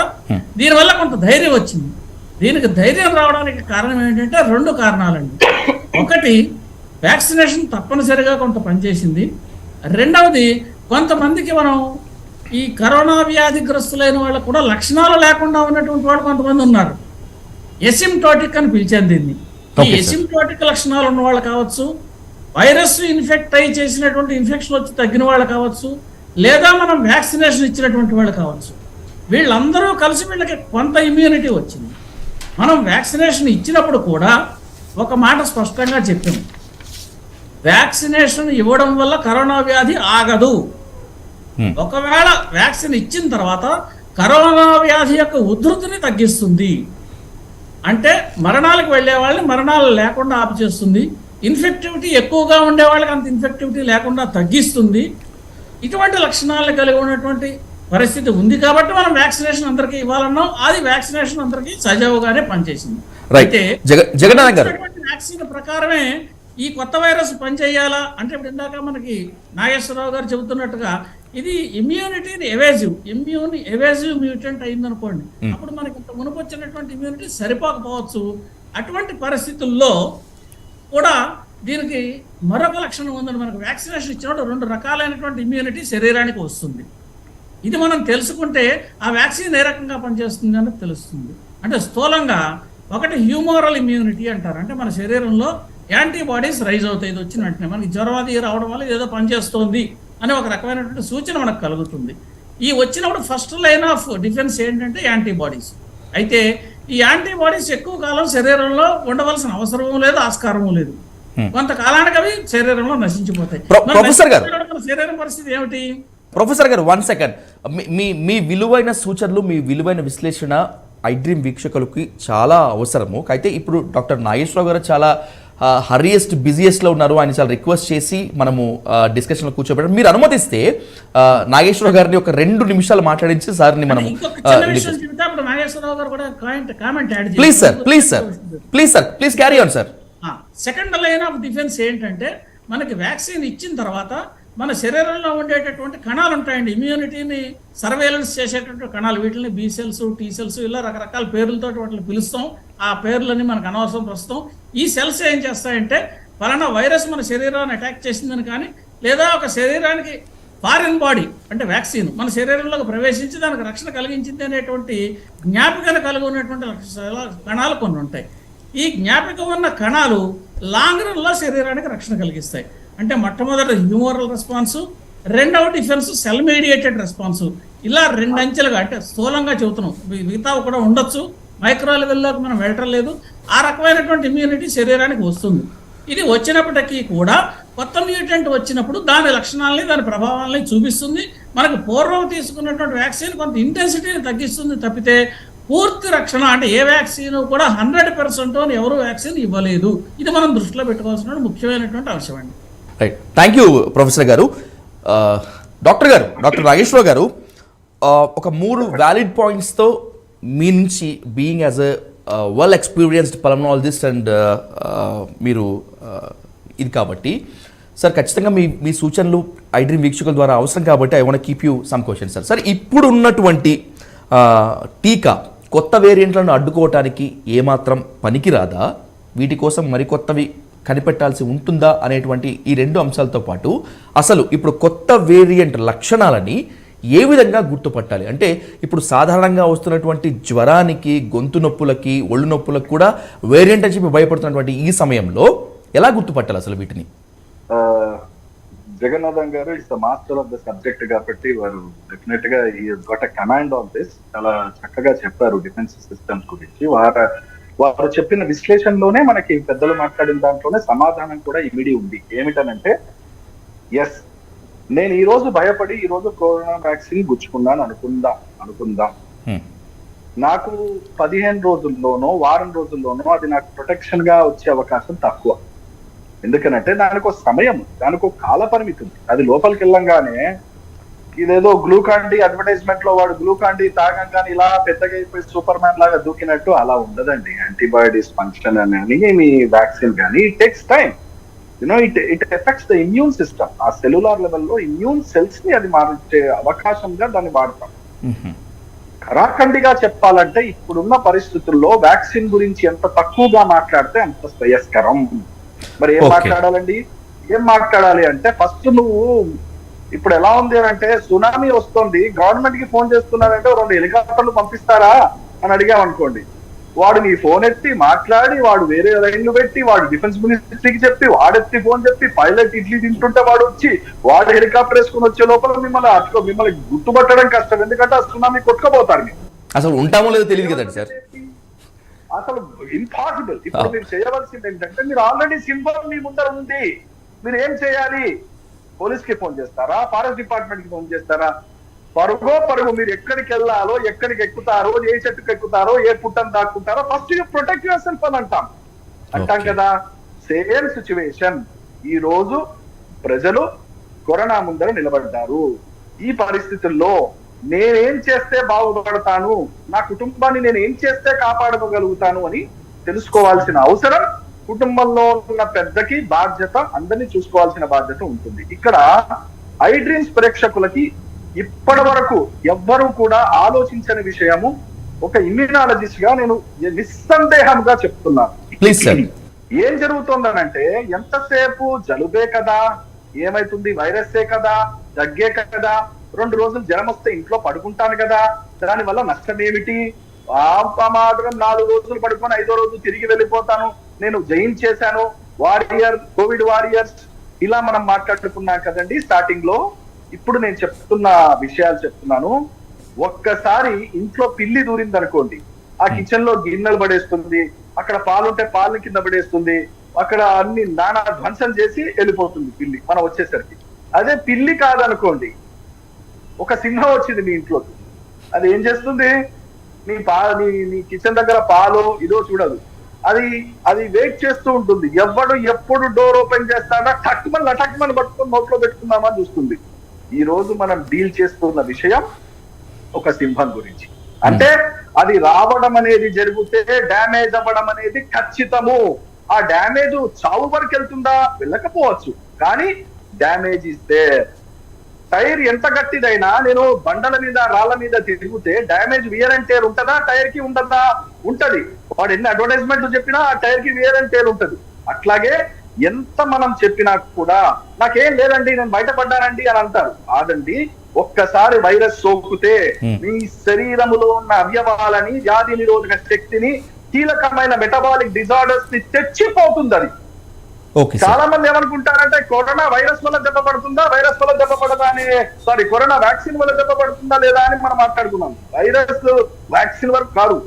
S3: దీనివల్ల కొంత ధైర్యం వచ్చింది. దీనికి ధైర్యం రావడానికి కారణం ఏంటంటే 2 కారణాలండి. ఒకటి వ్యాక్సినేషన్ తప్పనిసరిగా కొంత పనిచేసింది. రెండవది కొంతమందికి మనం ఈ కరోనా వ్యాధిగ్రస్తులైన వాళ్ళకు కూడా లక్షణాలు లేకుండా ఉన్నటువంటి వాళ్ళు కొంతమంది ఉన్నారు. ఎసిమ్టోటిక్ అని పిలిచాను దీన్ని. ఈ ఎసిమ్టోటిక్ లక్షణాలు ఉన్న వాళ్ళు కావచ్చు, వైరస్ ఇన్ఫెక్ట్ అయ్యి చేసినటువంటి ఇన్ఫెక్షన్ వచ్చి తగ్గిన వాళ్ళు కావచ్చు, లేదా మనం వ్యాక్సినేషన్ ఇచ్చినటువంటి వాళ్ళు కావచ్చు. వీళ్ళందరూ కలిసి వీళ్ళకి కొంత ఇమ్యూనిటీ వచ్చింది. మనం వ్యాక్సినేషన్ ఇచ్చినప్పుడు కూడా ఒక మాట స్పష్టంగా చెప్పాము, వ్యాక్సినేషన్ ఇవ్వడం వల్ల కరోనా వ్యాధి ఆగదు. ఒకవేళ వ్యాక్సిన్ ఇచ్చిన తర్వాత కరోనా వ్యాధి యొక్క ఉధృతిని తగ్గిస్తుంది, అంటే మరణాలకు వెళ్ళే వాళ్ళని మరణాలు లేకుండా ఆపిచేస్తుంది, ఇన్ఫెక్టివిటీ ఎక్కువగా ఉండే వాళ్ళకి అంత ఇన్ఫెక్టివిటీ లేకుండా తగ్గిస్తుంది. ఇటువంటి లక్షణాలను కలిగి ఉన్నటువంటి పరిస్థితి ఉంది కాబట్టి మనం వ్యాక్సినేషన్ అందరికీ ఇవ్వాలన్నాం. అది వ్యాక్సినేషన్ అందరికీ సజావుగానే పనిచేసింది. అయితే వ్యాక్సిన్ ప్రకారమే ఈ కొత్త వైరస్ పనిచేయాలా అంటే ఇప్పుడు ఇందాక మనకి నాగేశ్వరరావు గారు చెబుతున్నట్టుగా ఇది ఇమ్యూనిటీని ఎవేజివ్ మ్యూటెంట్ అయిందనుకోండి, అప్పుడు మనకి ఇంత మునుపు వచ్చినటువంటి ఇమ్యూనిటీ సరిపోకపోవచ్చు. అటువంటి పరిస్థితుల్లో కూడా దీనికి మరొక లక్షణం ఉందని మనకు వ్యాక్సినేషన్ ఇచ్చినప్పుడు 2 రకాలైనటువంటి ఇమ్యూనిటీ శరీరానికి వస్తుంది. ఇది మనం తెలుసుకుంటే ఆ వ్యాక్సిన్ ఏ రకంగా పనిచేస్తుంది అన్నది తెలుస్తుంది. అంటే స్థూలంగా ఒకటి హ్యూమోరల్ ఇమ్యూనిటీ అంటారు, అంటే మన శరీరంలో యాంటీబాడీస్ రైజ్ అవుతాయి. ఇది వచ్చిన వెంటనే మనకి జ్వరం అది రావడం వల్ల ఏదో పనిచేస్తోంది అనే ఒక రకమైనటువంటి సూచన మనకు కలుగుతుంది. ఈ వచ్చినప్పుడు ఫస్ట్ లైన్ ఆఫ్ డిఫెన్స్ ఏంటంటే యాంటీబాడీస్. అయితే ఈ యాంటీబాడీస్ ఎక్కువ కాలం శరీరంలో ఉండవలసిన అవసరము లేదు, ఆస్కారము లేదు. కొంతకాలానికి అవి శరీరంలో నశించిపోతాయి. శరీరం పరిస్థితి ఏమిటి?
S1: ప్రొఫెసర్ గారు 1 సెకండ్, మీ విలువైన సూచనలు, మీ విలువైన విశ్లేషణ iDream వీక్షకులకి చాలా అవసరము. అయితే ఇప్పుడు డాక్టర్ నాగేశ్వరరావు గారు చాలా బిజియెస్ట్లో ఉన్నారు. ఆయన చాలా రిక్వెస్ట్ చేసి మనము డిస్కషన్లో కూర్చోబెట్టారు. మీరు అనుమతిస్తే నాగేశ్వరరావు గారిని ఒక 2 నిమిషాలు మాట్లాడించి సార్ని మనం please carry on sir.
S3: Second line of defence ఏంటంటే మనకి వ్యాక్సిన్ ఇచ్చిన తర్వాత మన శరీరంలో ఉండేటటువంటి కణాలు ఉంటాయండి, ఇమ్యూనిటీని సర్వేలెన్స్ చేసేటటువంటి కణాలు, వీటిని B సెల్స్, T సెల్స్ ఇలా రకరకాల పేర్లతో వాటిని పిలుస్తాం. ఆ పేర్లని మనకు అనవసరం ప్రస్తుతం. ఈ సెల్స్ ఏం చేస్తాయంటే ఫలానా వైరస్ మన శరీరాన్ని అటాక్ చేసిందని కానీ లేదా ఒక శరీరానికి ఫారిన్ బాడీ అంటే వ్యాక్సిన్ మన శరీరంలోకి ప్రవేశించి దానికి రక్షణ కలిగించింది అనేటువంటి జ్ఞాపికను కలిగి ఉన్నటువంటి కణాలు కొన్ని ఉంటాయి. ఈ జ్ఞాపిక ఉన్న కణాలు లాంగ్ రన్లో శరీరానికి రక్షణ కలిగిస్తాయి. అంటే మొట్టమొదటి హ్యూమోరల్ రెస్పాన్స్, రెండవ డిఫెన్స్ సెల్ మీడియేటెడ్ రెస్పాన్స్. ఇలా 2 అంచెలుగా అంటే స్థూలంగా చెబుతున్నాం, మిగతా కూడా ఉండొచ్చు, మైక్రో లెవెల్లోకి మనం వెళ్ళటం లేదు. ఆ రకమైనటువంటి ఇమ్యూనిటీ శరీరానికి వస్తుంది. ఇది వచ్చినప్పటికీ కూడా కొత్త మ్యూటెంట్ వచ్చినప్పుడు దాని లక్షణాలని దాని ప్రభావాలని చూపిస్తుంది. మనకు పూర్వం తీసుకున్నటువంటి వ్యాక్సిన్ కొంత ఇంటెన్సిటీని తగ్గిస్తుంది తప్పితే పూర్తి రక్షణ అంటే ఏ వ్యాక్సిన్ కూడా 100% అని ఎవరు వ్యాక్సిన్ ఇవ్వలేదు. ఇది మనం దృష్టిలో పెట్టుకోవాల్సిన ముఖ్యమైనటువంటి అంశం అండి.
S1: రైట్, థ్యాంక్ యూ ప్రొఫెసర్ గారు. డాక్టర్ నాగేశ్వరరావు గారు, ఒక 3 వ్యాలిడ్ పాయింట్స్తో మీ నుంచి being as a well experienced pulmonologist and మీరు ఇది కాబట్టి సార్ ఖచ్చితంగా మీ సూచనలు ఐ డ్రీమ్ వీక్షకుల ద్వారా అవసరం కాబట్టి I want keep you some question sir ఇప్పుడు ఉన్నటువంటి టీకా కొత్త వేరియంట్లను అడ్డుకోవటానికి ఏమాత్రం పనికిరాదా, వీటి కోసం మరికొత్తవి కనిపెట్టాల్సి ఉంటుందా అనేటువంటి ఈ రెండు అంశాలతో పాటు అసలు ఇప్పుడు కొత్త వేరియంట్ లక్షణాలని ఏ విధంగా గుర్తుపట్టాలి? అంటే ఇప్పుడు సాధారణంగా వస్తున్నటువంటి జ్వరానికి, గొంతు నొప్పులకి, ఒళ్ళు నొప్పులకు కూడా వేరియంట్ అని చెప్పి భయపడుతున్నటువంటి ఈ సమయంలో ఎలా గుర్తుపట్టాలి అసలు వీటిని?
S2: జగన్నాథం గారు is the master of the subject కాబట్టి వారు డెఫినెట్ గా ఈ గట్ కమాండ్ ఆన్ దిస్. చాలా చక్కగా చెప్పారు డిఫెన్స్ సిస్టమ్స్ గురించి. వారు చెప్పిన విశ్లేషణలోనే మనకి పెద్దలు మాట్లాడిన దాంట్లోనే సమాధానం కూడా ఇమిడి ఉంది. ఏమిటనంటే, ఎస్, నేను ఈ రోజు భయపడి ఈ రోజు కరోనా వ్యాక్సిన్ గుచ్చుకున్నాను అనుకుందాం. నాకు 15 రోజుల్లోనో వారం రోజుల్లోనో అది నాకు ప్రొటెక్షన్ గా వచ్చే అవకాశం తక్కువ. ఎందుకనంటే దానికి ఒక సమయం, దానికి ఒక కాల పరిమితి ఉంది. అది లోపలికి వెళ్ళంగానే ఇదేదో గ్లూకాన్ డి అడ్వర్టైజ్మెంట్ లో వాడు గ్లూకాన్ డి తాగంగానే ఇలా పెద్దగా అయిపోయి సూపర్ మ్యాన్ లాగా దూకినట్టు అలా ఉండదండి. యాంటీబయాటిక్స్ ఫంక్షన్ అని మీ వ్యాక్సిన్ కానీ it takes time. It effects the immune system. ఆ సెల్యులార్ లెవెల్లో ఇమ్యూన్ సెల్స్ ని అది మార్చే అవకాశంగా దాన్ని వాడతాం. కరాఖండిగా చెప్పాలంటే ఇప్పుడున్న పరిస్థితుల్లో వ్యాక్సిన్ గురించి ఎంత తక్కువగా మాట్లాడితే అంత శ్రేయస్కరం. మరి ఏం మాట్లాడాలండి? ఏం మాట్లాడాలి అంటే, ఫస్ట్ నువ్వు ఇప్పుడు ఎలా ఉంది అని అంటే, సునామీ వస్తుంది, గవర్నమెంట్ కి ఫోన్ చేస్తున్నారంటే 2 హెలికాప్టర్లు పంపిస్తారా అని అడిగామనుకోండి, వాడు నీ ఫోన్ ఎత్తి మాట్లాడి, వాడు వేరే లైన్లు పెట్టి, వాడు డిఫెన్స్ మినిస్ట్రీకి చెప్పి, వాడెత్తి ఫోన్ చెప్పి, పైలట్ ఇడ్లీ తింటుంటే వాడు వచ్చి, వాడు హెలికాప్టర్ వేసుకుని వచ్చే లోపల మిమ్మల్ని గుర్తుపట్టడం కష్టం. ఎందుకంటే ఆ సునామీ కొట్టుకోపోతారు. మీరు
S1: అసలు ఉంటామో లేదో తెలియదు కదండి సార్.
S2: అసలు ఇంపాసిబుల్. ఇప్పుడు మీరు చేయవలసింది ఏంటంటే, మీరు ఆల్రెడీ సింబల్ మీ ముందర ఉంది. మీరు ఏం చేయాలి? పోలీస్ కి ఫోన్ చేస్తారా? ఫారెస్ట్ డిపార్ట్మెంట్ కి ఫోన్ చేస్తారా? పరుగు మీరు ఎక్కడికి వెళ్ళాలో, ఎక్కడికి ఎక్కుతారో, ఏ చెట్టుకు ఎక్కుతారో, ఏ పుట్టను దాక్కుంటారో first you protect yourself అని అంటాం కదా. Same situation. ఈ రోజు ప్రజలు కరోనా ముందర నిలబడ్డారు. ఈ పరిస్థితుల్లో నేనేం చేస్తే బాగుపడతాను, నా కుటుంబాన్ని నేను ఏం చేస్తే కాపాడుకోగలుగుతాను అని తెలుసుకోవాల్సిన అవసరం కుటుంబంలో ఉన్న పెద్దకి బాధ్యత, అందరినీ చూసుకోవాల్సిన బాధ్యత ఉంటుంది. ఇక్కడ ఐ డ్రీమ్స్ ప్రేక్షకులకి ఇప్పటి వరకు ఎవ్వరూ కూడా ఆలోచించని విషయము ఒక ఇమ్యూనాలజిస్ట్ గా నేను నిస్సందేహంగా చెప్తున్నాను.
S1: Please sir.
S2: ఏం జరుగుతుందనంటే, ఎంతసేపు జలుబే కదా, ఏమైతుంది, వైరస్సే కదా, దగ్గే కదా, 2 రోజులు జ్వరం వస్తే ఇంట్లో పడుకుంటాను కదా, దానివల్ల నష్టం ఏమిటి? మాత్రం 4 రోజులు పడుకొని 5వ రోజు తిరిగి వెళ్ళిపోతాను, నేను జయించేశాను, కోవిడ్ వారియర్స్, ఇలా మనం మాట్లాడుకున్నాం కదండి స్టార్టింగ్ లో. ఇప్పుడు నేను చెప్తున్న విషయాలు చెప్తున్నాను. ఒక్కసారి ఇంట్లో పిల్లి దూరింది అనుకోండి, ఆ కిచెన్ లో గిన్నెలు పడేస్తుంది, అక్కడ పాలుంటే పాలను కింద పడేస్తుంది, అక్కడ అన్ని నానా ధ్వంసం చేసి వెళ్ళిపోతుంది పిల్లి మనం వచ్చేసరికి. అదే పిల్లి కాదనుకోండి, ఒక సింహం వచ్చింది మీ ఇంట్లోకి, అది ఏం చేస్తుంది? నీ కిచెన్ దగ్గర పాలు ఇదో చూడదు, అది వెయిట్ చేస్తూ ఉంటుంది. ఎప్పుడు డోర్ ఓపెన్ చేస్తాడా లటక్మని పట్టుకొని నోట్లో పెట్టుకుందామని చూస్తుంది. ఈ రోజు మనం డీల్ చేస్తున్న విషయం ఒక సింహం గురించి. అంటే అది రావడం అనేది జరిగితే డ్యామేజ్ అవ్వడం అనేది ఖచ్చితము. ఆ డ్యామేజ్ చావు వరకు వెళ్తుందా? వెళ్ళకపోవచ్చు, కానీ డ్యామేజ్ ఇస్ దేర్. టైర్ ఎంత గట్టిదైనా, నేను బండల మీద రాళ్ల మీద తిరిగితే డ్యామేజ్ వియర్ అండ్ టేర్ ఉంటుందా? టైర్ కి ఉండదా? ఉంటది. వాడు ఎన్ని అడ్వర్టైజ్మెంట్ చెప్పినా ఆ టైర్ కి వియర్ అండ్ టేర్ ఉంటది. అట్లాగే ఎంత మనం చెప్పినా కూడా నాకేం లేదండి, నేను బయటపడ్డానండి అని అంటారు. కాదండి, ఒక్కసారి వైరస్ సోకితే మీ శరీరములో ఉన్న అవయవాలని, వ్యాధి నిరోధక శక్తిని, కీలకమైన మెటబాలిక్ డిజార్డర్స్ ని తెచ్చిపోతుంది. అది చాలా మంది ఏమనుకుంటారంటే, కరోనా వైరస్ వల్ల దెబ్బ పడుతుందా, వైరస్ వల్ల దెబ్బ పడదా అని, కరోనా వ్యాక్సిన్ వల్ల దెబ్బ పడుతుందా లేదా అని మనం మాట్లాడుకున్నాం. వైరస్ వ్యాక్సిన్ వరకు కాదు,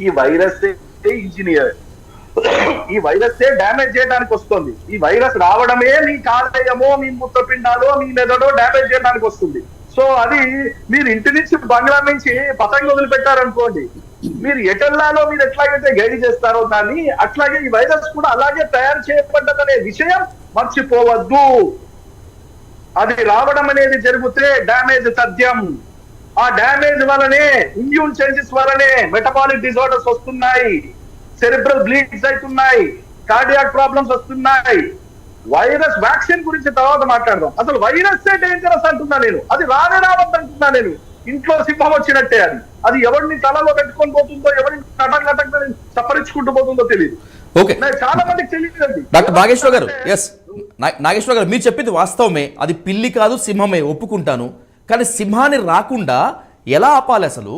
S2: ఈ వైరస్ ఇంజనీర్, ఈ వైరస్ డ్యామేజ్ చేయడానికి వస్తుంది. ఈ వైరస్ రావడమే మీ కాలేయమో, మీ మూత్రపిండాలో, మీ మెదడో డ్యామేజ్ చేయడానికి వస్తుంది. సో అది మీరు ఇంటి నుంచి, బంగ్లా నుంచి పతంగి వదిలిపెట్టారనుకోండి, మీరు ఎటెల్లాలో మీరు ఎట్లాగైతే గైడ్ చేస్తారో దాన్ని, అట్లాగే ఈ వైరస్ కూడా అలాగే తయారు చేయబడ్డదనే విషయం మర్చిపోవద్దు. అది రావడం అనేది జరిగితే డ్యామేజ్ తథ్యం. ఆ డ్యామేజ్ వలనే, ఇమ్యూన్ చేంజెస్ వలనే మెటబాలిక్ డిజార్డర్స్ వస్తున్నాయి, సెరిబ్రల్ బ్లీడ్స్ అవుతున్నాయి, కార్డియాక్ ప్రాబ్లమ్స్ వస్తున్నాయి, వైరస్ వ్యాక్సిన్ గురించి తర్వాత మాట్లాడదాం. అసలు వైరస్ డేంజరస్ అంటున్నా నేను, అది రావద్దు అంటున్నా నేను. ఇంట్లో సింహం వచ్చినట్టే అది ఎవరిని తలలో పెట్టుకొని పోతుందో, ఎవరిని కటక్ సపరించుకుంటూ పోతుందో తెలియదు.
S1: ఓకే,
S2: చాలా మందికి తెలియదండి.
S1: డాక్టర్ నాగేశ్వర గారు, ఎస్ నాగేశ్వర గారు, మీరు చెప్పింది వాస్తవమే. అది పిల్లి కాదు సింహమే, ఒప్పుకుంటాను. కానీ సింహాన్ని రాకుండా ఎలా ఆపాలి అసలు?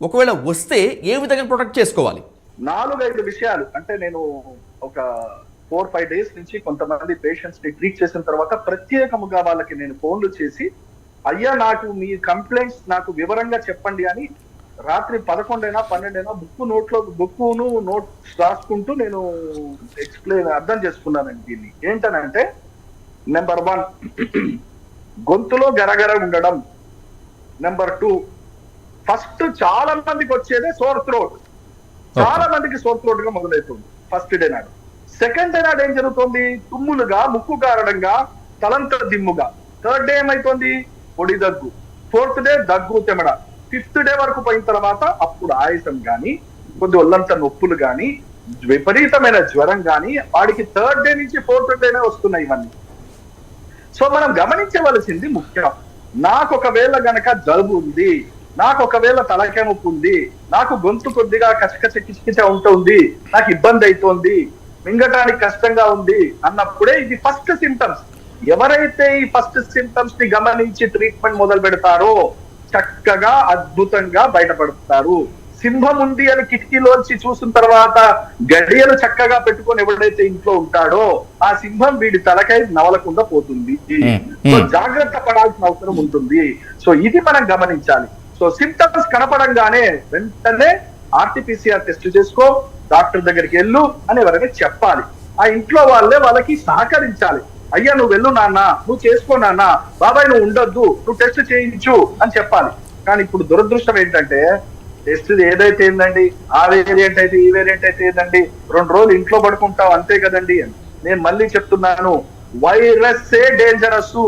S1: ఒకవేళ వస్తే ఏ విధంగా ప్రొటెక్ట్ చేసుకోవాలి?
S2: 4-5 విషయాలు అంటే నేను ఒక 4-5 days నుంచి కొంతమంది పేషెంట్స్ ని ట్రీట్ చేసిన తర్వాత ప్రత్యేకముగా వాళ్ళకి నేను ఫోన్లు చేసి, అయ్యా నాకు మీ కంప్లైంట్స్ నాకు వివరంగా చెప్పండి అని రాత్రి 11 అయినా 12 అయినా బుక్కును నోట్స్ రాసుకుంటూ నేను అర్థం చేసుకున్నానండి. దీన్ని ఏంటనంటే, నెంబర్ 1 గొంతులో గరగర ఉండడం. నెంబర్ 2 ఫస్ట్ చాలా మందికి వచ్చేదే సోర్ థ్రోట్. చాలా మందికి సోర్ థ్రోట్ గా మొదలవుతుంది ఫస్ట్ డే నాడు. సెకండ్ డే నాడు ఏం జరుగుతుంది? తుమ్ములుగా, ముక్కు కారడంగా, తలంత దిమ్ముగా. థర్డ్ డే ఏమైతుంది? పొడి దగ్గు. ఫోర్త్ డే దగ్గు తెమడ. ఫిఫ్త్ డే వరకు పోయిన తర్వాత అప్పుడు ఆయాసం గాని, కొద్ది ఒళ్ళంత నొప్పులు గాని, విపరీతమైన జ్వరం గాని, వాడికి థర్డ్ డే నుంచి ఫోర్త్ డేనే వస్తున్నాయి ఇవన్నీ. సో మనం గమనించవలసింది ముఖ్యం. నాకు ఒకవేళ గనక జలుబు ఉంది, నాకు ఒకవేళ తలకాయ నొప్పి ఉంది, నాకు గొంతు కొద్దిగా కచకచ కిచకిచ ఉంటుంది, నాకు ఇబ్బంది అవుతోంది, మింగటానికి కష్టంగా ఉంది అన్నప్పుడే ఇది ఫస్ట్ సింటమ్స్. ఎవరైతే ఈ ఫస్ట్ సింటమ్స్ ని గమనించి ట్రీట్మెంట్ మొదలు పెడతారో చక్కగా అద్భుతంగా బయటపడతారు. సింహం ఉంది అని కిటికీలోంచి చూసిన తర్వాత గడియలు చక్కగా పెట్టుకొని ఎవడైతే ఇంట్లో ఉంటాడో ఆ సింహం వీడి తలకై నవలకుండా పోతుంది. సో జాగ్రత్త పడాల్సిన అవసరం ఉంటుంది. సో ఇది మనం గమనించాలి. సో సింటమ్స్ కనపడంగానే వెంటనే ఆర్టీపీసీఆర్ టెస్ట్ చేసుకో, డాక్టర్ దగ్గరికి వెళ్ళు అని ఎవరైనా చెప్పాలి. ఆ ఇంట్లో వాళ్ళకి సహకరించాలి. అయ్యా నువ్వు వెళ్ళు నాన్న, నువ్వు చేసుకో నాన్న, బాబాయ్ నువ్వు ఉండొద్దు, నువ్వు టెస్ట్ చేయించు అని చెప్పాలి. కానీ ఇప్పుడు దురదృష్టం ఏంటంటే, టెస్ట్ ఏదైతే ఏందండి, ఆ వేరియంట్ అయితే ఈ వేరియంట్ అయితే ఏందండి, 2 రోజులు ఇంట్లో పడుకుంటావు అంతే కదండి అని. నేను మళ్ళీ చెప్తున్నాను, వైరస్ డేంజరస్.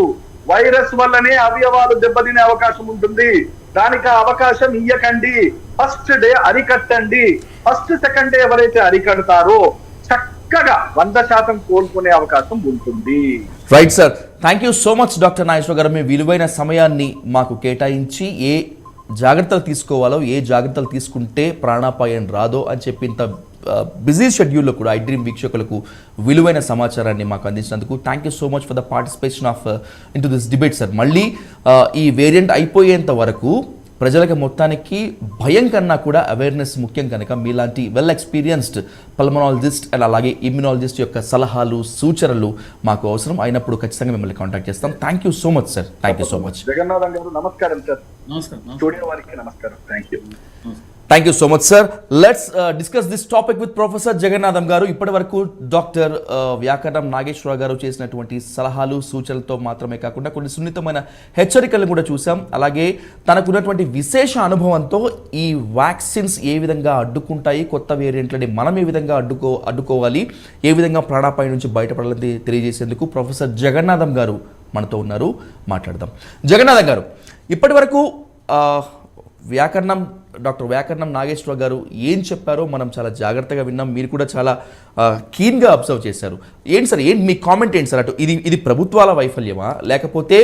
S2: వైరస్ వల్లనే అవయవాలు దెబ్బతినే అవకాశం ఉంటుంది. దానికి అవకాశం ఇయ్యకండి. ఫస్ట్ డే అరికట్టండి. ఫస్ట్ సెకండ్ డే ఎవరైతే అరికడతారో చక్కగా 100% కోలుకునే అవకాశం ఉంటుంది.
S1: Right sir, thank you so much doctor Nageswara గారు. మీ విలువైన సమయాన్ని మాకు కేటాయించి ఏ జాగ్రత్తలు తీసుకోవాలో, ఏ జాగ్రత్తలు తీసుకుంటే ప్రాణాపాయం రాదో అని చెప్పి ఇంత బిజీ షెడ్యూల్లో కూడా ఐ డ్రీమ్ వీక్షకులకు విలువైన సమాచారాన్ని మాకు అందించినందుకు thank you so much for the participation of in to this debate sir. మళ్ళీ ఈ వేరియంట్ అయిపోయేంత వరకు ప్రజలకు మొత్తానికి భయం కన్నా కూడా అవేర్నెస్ ముఖ్యం కనుక మీలాంటి వెల్ ఎక్స్పీరియన్స్డ్ పల్మనాలజిస్ట్ అండ్ అలాగే ఇమ్యునాలజిస్ట్ యొక్క సలహాలు, సూచనలు మాకు అవసరం అయినప్పుడు ఖచ్చితంగా మిమ్మల్ని కాంటాక్ట్ చేస్తాం. Thank you so much sir. Thank you so much.
S2: Jagannatham గారు నమస్కారం సార్.
S3: నమస్కారం.
S2: స్టూడియో వారికి నమస్కారం. Thank you.
S1: Thank you so much sir. Let's discuss this topic with professor Jagannatham గారు. ఇప్పటి వరకు డాక్టర్ వ్యాకరణం నాగేశ్వర గారు చేసినటువంటి సలహాలు, సూచనలతో మాత్రమే కాకుండా కొన్ని సున్నితమైన హెచ్చరికలను కూడా చూసాం. అలాగే తనకున్నటువంటి విశేష అనుభవంతో ఈ వ్యాక్సిన్స్ ఏ విధంగా అడ్డుకుంటాయి, కొత్త వేరియంట్లని మనం ఏ విధంగా అడ్డుకోవాలి, ఏ విధంగా ప్రాణాపాయం నుంచి బయటపడాలని తెలియజేసేందుకు ప్రొఫెసర్ జగన్నాథం గారు మనతో ఉన్నారు. మాట్లాడదాం. జగన్నాథం గారు, ఇప్పటి వరకు డాక్టర్ వ్యాకరణం నాగేశ్వర గారు ఏం చెప్పారో మనం చాలా జాగ్రత్తగా విన్నాం. మీరు కూడా చాలా కీన్గా అబ్జర్వ్ చేశారు. ఏంటి సార్, మీ కామెంట్ ఏంటి సార్? అటు ఇది ప్రభుత్వాల వైఫల్యమా, లేకపోతే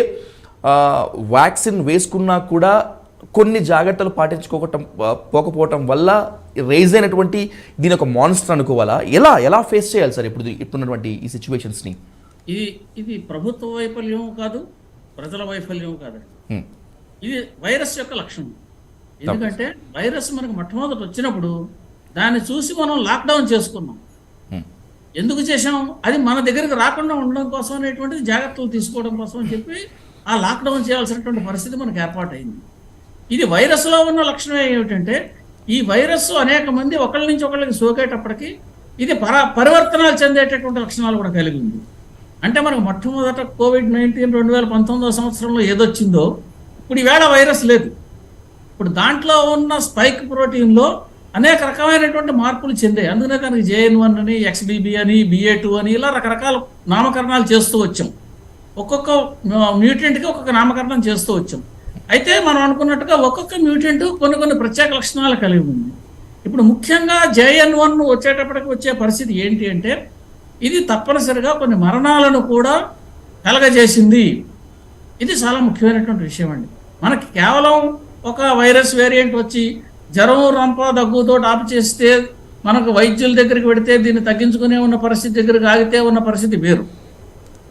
S1: వ్యాక్సిన్ వేసుకున్నా కూడా కొన్ని జాగ్రత్తలు పోకపోవటం వల్ల రైజ్ అయినటువంటి దీని ఒక మాన్స్టర్ అనుకోవాలా? ఎలా ఫేస్ చేయాలి సార్ ఇప్పుడున్నటువంటి ఈ సిచ్యువేషన్స్ని?
S3: ఇది ప్రభుత్వ వైఫల్యం కాదు, ప్రజల వైఫల్యం కాదు. ఇది వైరస్ యొక్క లక్షణం. ఎందుకంటే వైరస్ మనకు మొట్టమొదటి వచ్చినప్పుడు దాన్ని చూసి మనం లాక్డౌన్ చేసుకున్నాం. ఎందుకు చేసాం? అది మన దగ్గరికి రాకుండా ఉండడం కోసం అనేటువంటిది జాగ్రత్తలు తీసుకోవడం కోసం అని చెప్పి ఆ లాక్డౌన్ చేయాల్సినటువంటి పరిస్థితి మనకు ఏర్పాటైంది. ఇది వైరస్లో ఉన్న లక్షణం ఏమిటంటే, ఈ వైరస్ అనేక మంది ఒకళ్ళ నుంచి ఒకళ్ళకి సోకేటప్పటికి ఇది పరివర్తనాలు చెందేటటువంటి లక్షణాలు కూడా కలిగి ఉంది. అంటే మనకు మొట్టమొదట కోవిడ్-19 2019 సంవత్సరంలో ఏదొచ్చిందో ఇప్పుడు ఈవేళ వైరస్ లేదు. ఇప్పుడు దాంట్లో ఉన్న స్పైక్ ప్రోటీన్లో అనేక రకమైనటువంటి మార్పులు చెందాయి. అందుకనే దానికి JN1 అని, XBB అని, BA2 అని ఇలా రకరకాల నామకరణాలు చేస్తూ వచ్చాం. ఒక్కొక్క మ్యూటెంట్కి ఒక్కొక్క నామకరణం చేస్తూ వచ్చాం. అయితే మనం అనుకున్నట్టుగా ఒక్కొక్క మ్యూటెంట్ కొన్ని ప్రత్యేక లక్షణాలు కలిగి ఉంది. ఇప్పుడు ముఖ్యంగా JN1 వచ్చేటప్పటికి వచ్చే పరిస్థితి ఏంటి అంటే, ఇది తప్పనిసరిగా కొన్ని మరణాలను కూడా కలగజేసింది. ఇది చాలా ముఖ్యమైనటువంటి విషయం అండి. మనకి కేవలం ఒక వైరస్ వేరియంట్ వచ్చి జ్వరం రంప దగ్గుతో ఆపు చేస్తే మనకు వైద్యుల దగ్గరికి వెడితే దీన్ని తగ్గించుకునే ఉన్న పరిస్థితి దగ్గరికి ఆగితే ఉన్న పరిస్థితి వేరు.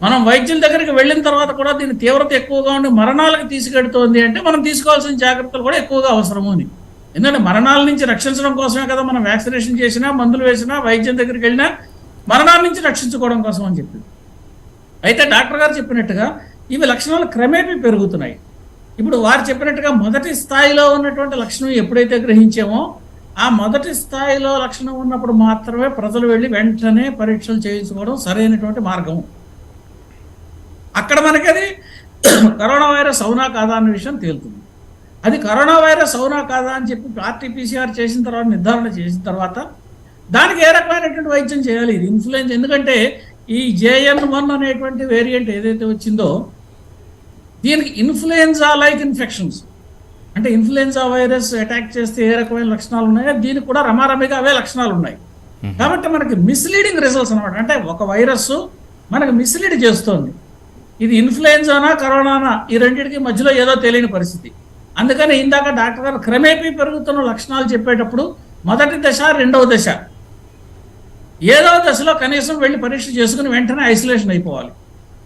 S3: మనం వైద్యుల దగ్గరికి వెళ్ళిన తర్వాత కూడా దీని తీవ్రత ఎక్కువగా ఉండి మరణాలకు తీసుకెడుతోంది అంటే మనం తీసుకోవాల్సిన జాగ్రత్తలు కూడా ఎక్కువగా అవసరము అని. ఎందుకంటే మరణాల నుంచి రక్షించడం కోసమే కదా మనం వ్యాక్సినేషన్ చేసినా, మందులు వేసినా, వైద్యం దగ్గరికి వెళ్ళినా మరణాల నుంచి రక్షించుకోవడం కోసం అని చెప్పి. అయితే డాక్టర్ గారు చెప్పినట్టుగా ఇవి లక్షణాలు క్రమేపీ పెరుగుతున్నాయి. ఇప్పుడు వారు చెప్పినట్టుగా మొదటి స్థాయిలో ఉన్నటువంటి లక్షణం ఎప్పుడైతే గ్రహించామో ఆ మొదటి స్థాయిలో లక్షణం ఉన్నప్పుడు మాత్రమే ప్రజలు వెళ్ళి వెంటనే పరీక్షలు చేయించుకోవడం సరైనటువంటి మార్గం. అక్కడ మనకి అది కరోనా వైరస్ అవునా కాదా అన్న విషయం తేలుతుంది. అది కరోనా వైరస్ అవునా కాదా అని చెప్పి RT-PCR చేసిన తర్వాత నిర్ధారణ చేసిన తర్వాత దానికి ఏ రకమైనటువంటి వైద్యం చేయాలి. ఇది ఇన్ఫ్లుయెన్స్, ఎందుకంటే ఈ JN.1 అనేటువంటి వేరియంట్ ఏదైతే వచ్చిందో దీనికి ఇన్ఫ్లుయెన్జా లైక్ ఇన్ఫెక్షన్స్, అంటే ఇన్ఫ్లుయెన్జా వైరస్ అటాక్ చేస్తే ఏ రకమైన లక్షణాలు ఉన్నాయో దీనికి కూడా రమారమిగా అవే లక్షణాలు ఉన్నాయి. కాబట్టి మనకి మిస్లీడింగ్ రిజల్ట్స్ అనమాట. అంటే ఒక వైరస్ మనకి మిస్లీడ్ చేస్తోంది. ఇది ఇన్ఫ్లుయెన్జానా కరోనానా ఈ రెండింటికి మధ్యలో ఏదో తెలియని పరిస్థితి. అందుకని ఇందాక డాక్టర్ గారు క్రమేపీ పెరుగుతున్న లక్షణాలు చెప్పేటప్పుడు మొదటి దశ, రెండవ దశ, ఏదవ దశలో కనీసం వెళ్ళి పరీక్ష చేసుకుని వెంటనే ఐసోలేషన్ అయిపోవాలి.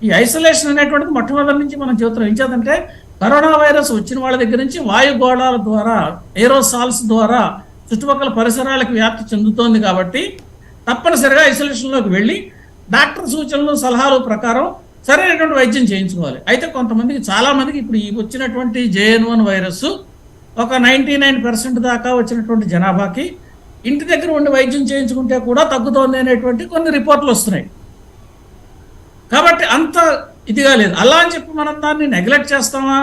S3: ఈ ఐసోలేషన్ అనేటువంటిది మొట్టమొదటి నుంచి మనం చెబుతున్నాం. ఏం చేద్దంటే కరోనా వైరస్ వచ్చిన వాళ్ళ దగ్గర నుంచి వాయుగోళాల ద్వారా, ఏరోసాల్స్ ద్వారా చుట్టుపక్కల పరిసరాలకు వ్యాప్తి చెందుతోంది. కాబట్టి తప్పనిసరిగా ఐసోలేషన్లోకి వెళ్ళి డాక్టర్ సూచనలు, సలహాలు ప్రకారం సరైనటువంటి వైద్యం చేయించుకోవాలి. అయితే కొంతమందికి, చాలామందికి ఇప్పుడు ఈ వచ్చినటువంటి JN.1 వైరస్ ఒక 99% దాకా వచ్చినటువంటి జనాభాకి ఇంటి దగ్గర ఉండి వైద్యం చేయించుకుంటే కూడా తగ్గుతోంది అనేటువంటి కొన్ని రిపోర్ట్లు వస్తున్నాయి. కాబట్టి అంత ఇదిగా లేదు. అలా అని చెప్పి మనం దాన్ని నెగ్లెక్ట్ చేస్తామా?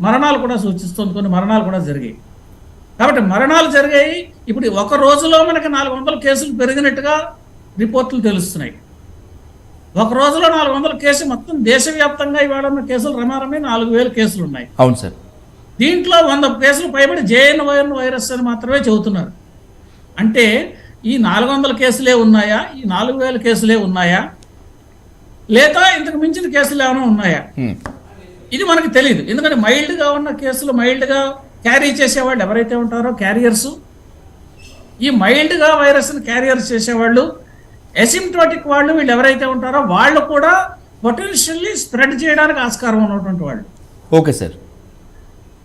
S3: మరణాలు కూడా సూచిస్తుంది, కొన్ని మరణాలు కూడా జరిగాయి. కాబట్టి మరణాలు జరిగాయి. ఇప్పుడు ఒక రోజులో మనకి 400 కేసులు పెరిగినట్టుగా రిపోర్ట్లు తెలుస్తున్నాయి. ఒక రోజులో 400 కేసులు, మొత్తం దేశవ్యాప్తంగా ఇవాళ ఉన్న కేసులు రమారమే 4000 కేసులు ఉన్నాయి.
S1: అవును సార్.
S3: దీంట్లో 100 కేసులు పైబడి JN.1 వైరస్ అని మాత్రమే చెబుతున్నారు. అంటే ఈ 400 కేసులే ఉన్నాయా, ఈ 4000 కేసులే ఉన్నాయా, లేదా ఇంతకు మించిన కేసులు ఏమైనా ఉన్నాయా, ఇది మనకు తెలియదు. ఎందుకంటే మైల్డ్గా ఉన్న కేసులు, మైల్డ్గా క్యారీ చేసేవాళ్ళు ఎవరైతే ఉంటారో క్యారియర్స్, ఈ మైల్డ్గా వైరస్ని క్యారియర్స్ చేసేవాళ్ళు, ఎసిమ్టోటిక్ వాళ్ళు, వీళ్ళు ఎవరైతే ఉంటారో వాళ్ళు కూడా పొటెన్షియల్లీ స్ప్రెడ్ చేయడానికి ఆస్కారం ఉన్నటువంటి వాళ్ళు.
S1: Okay sir.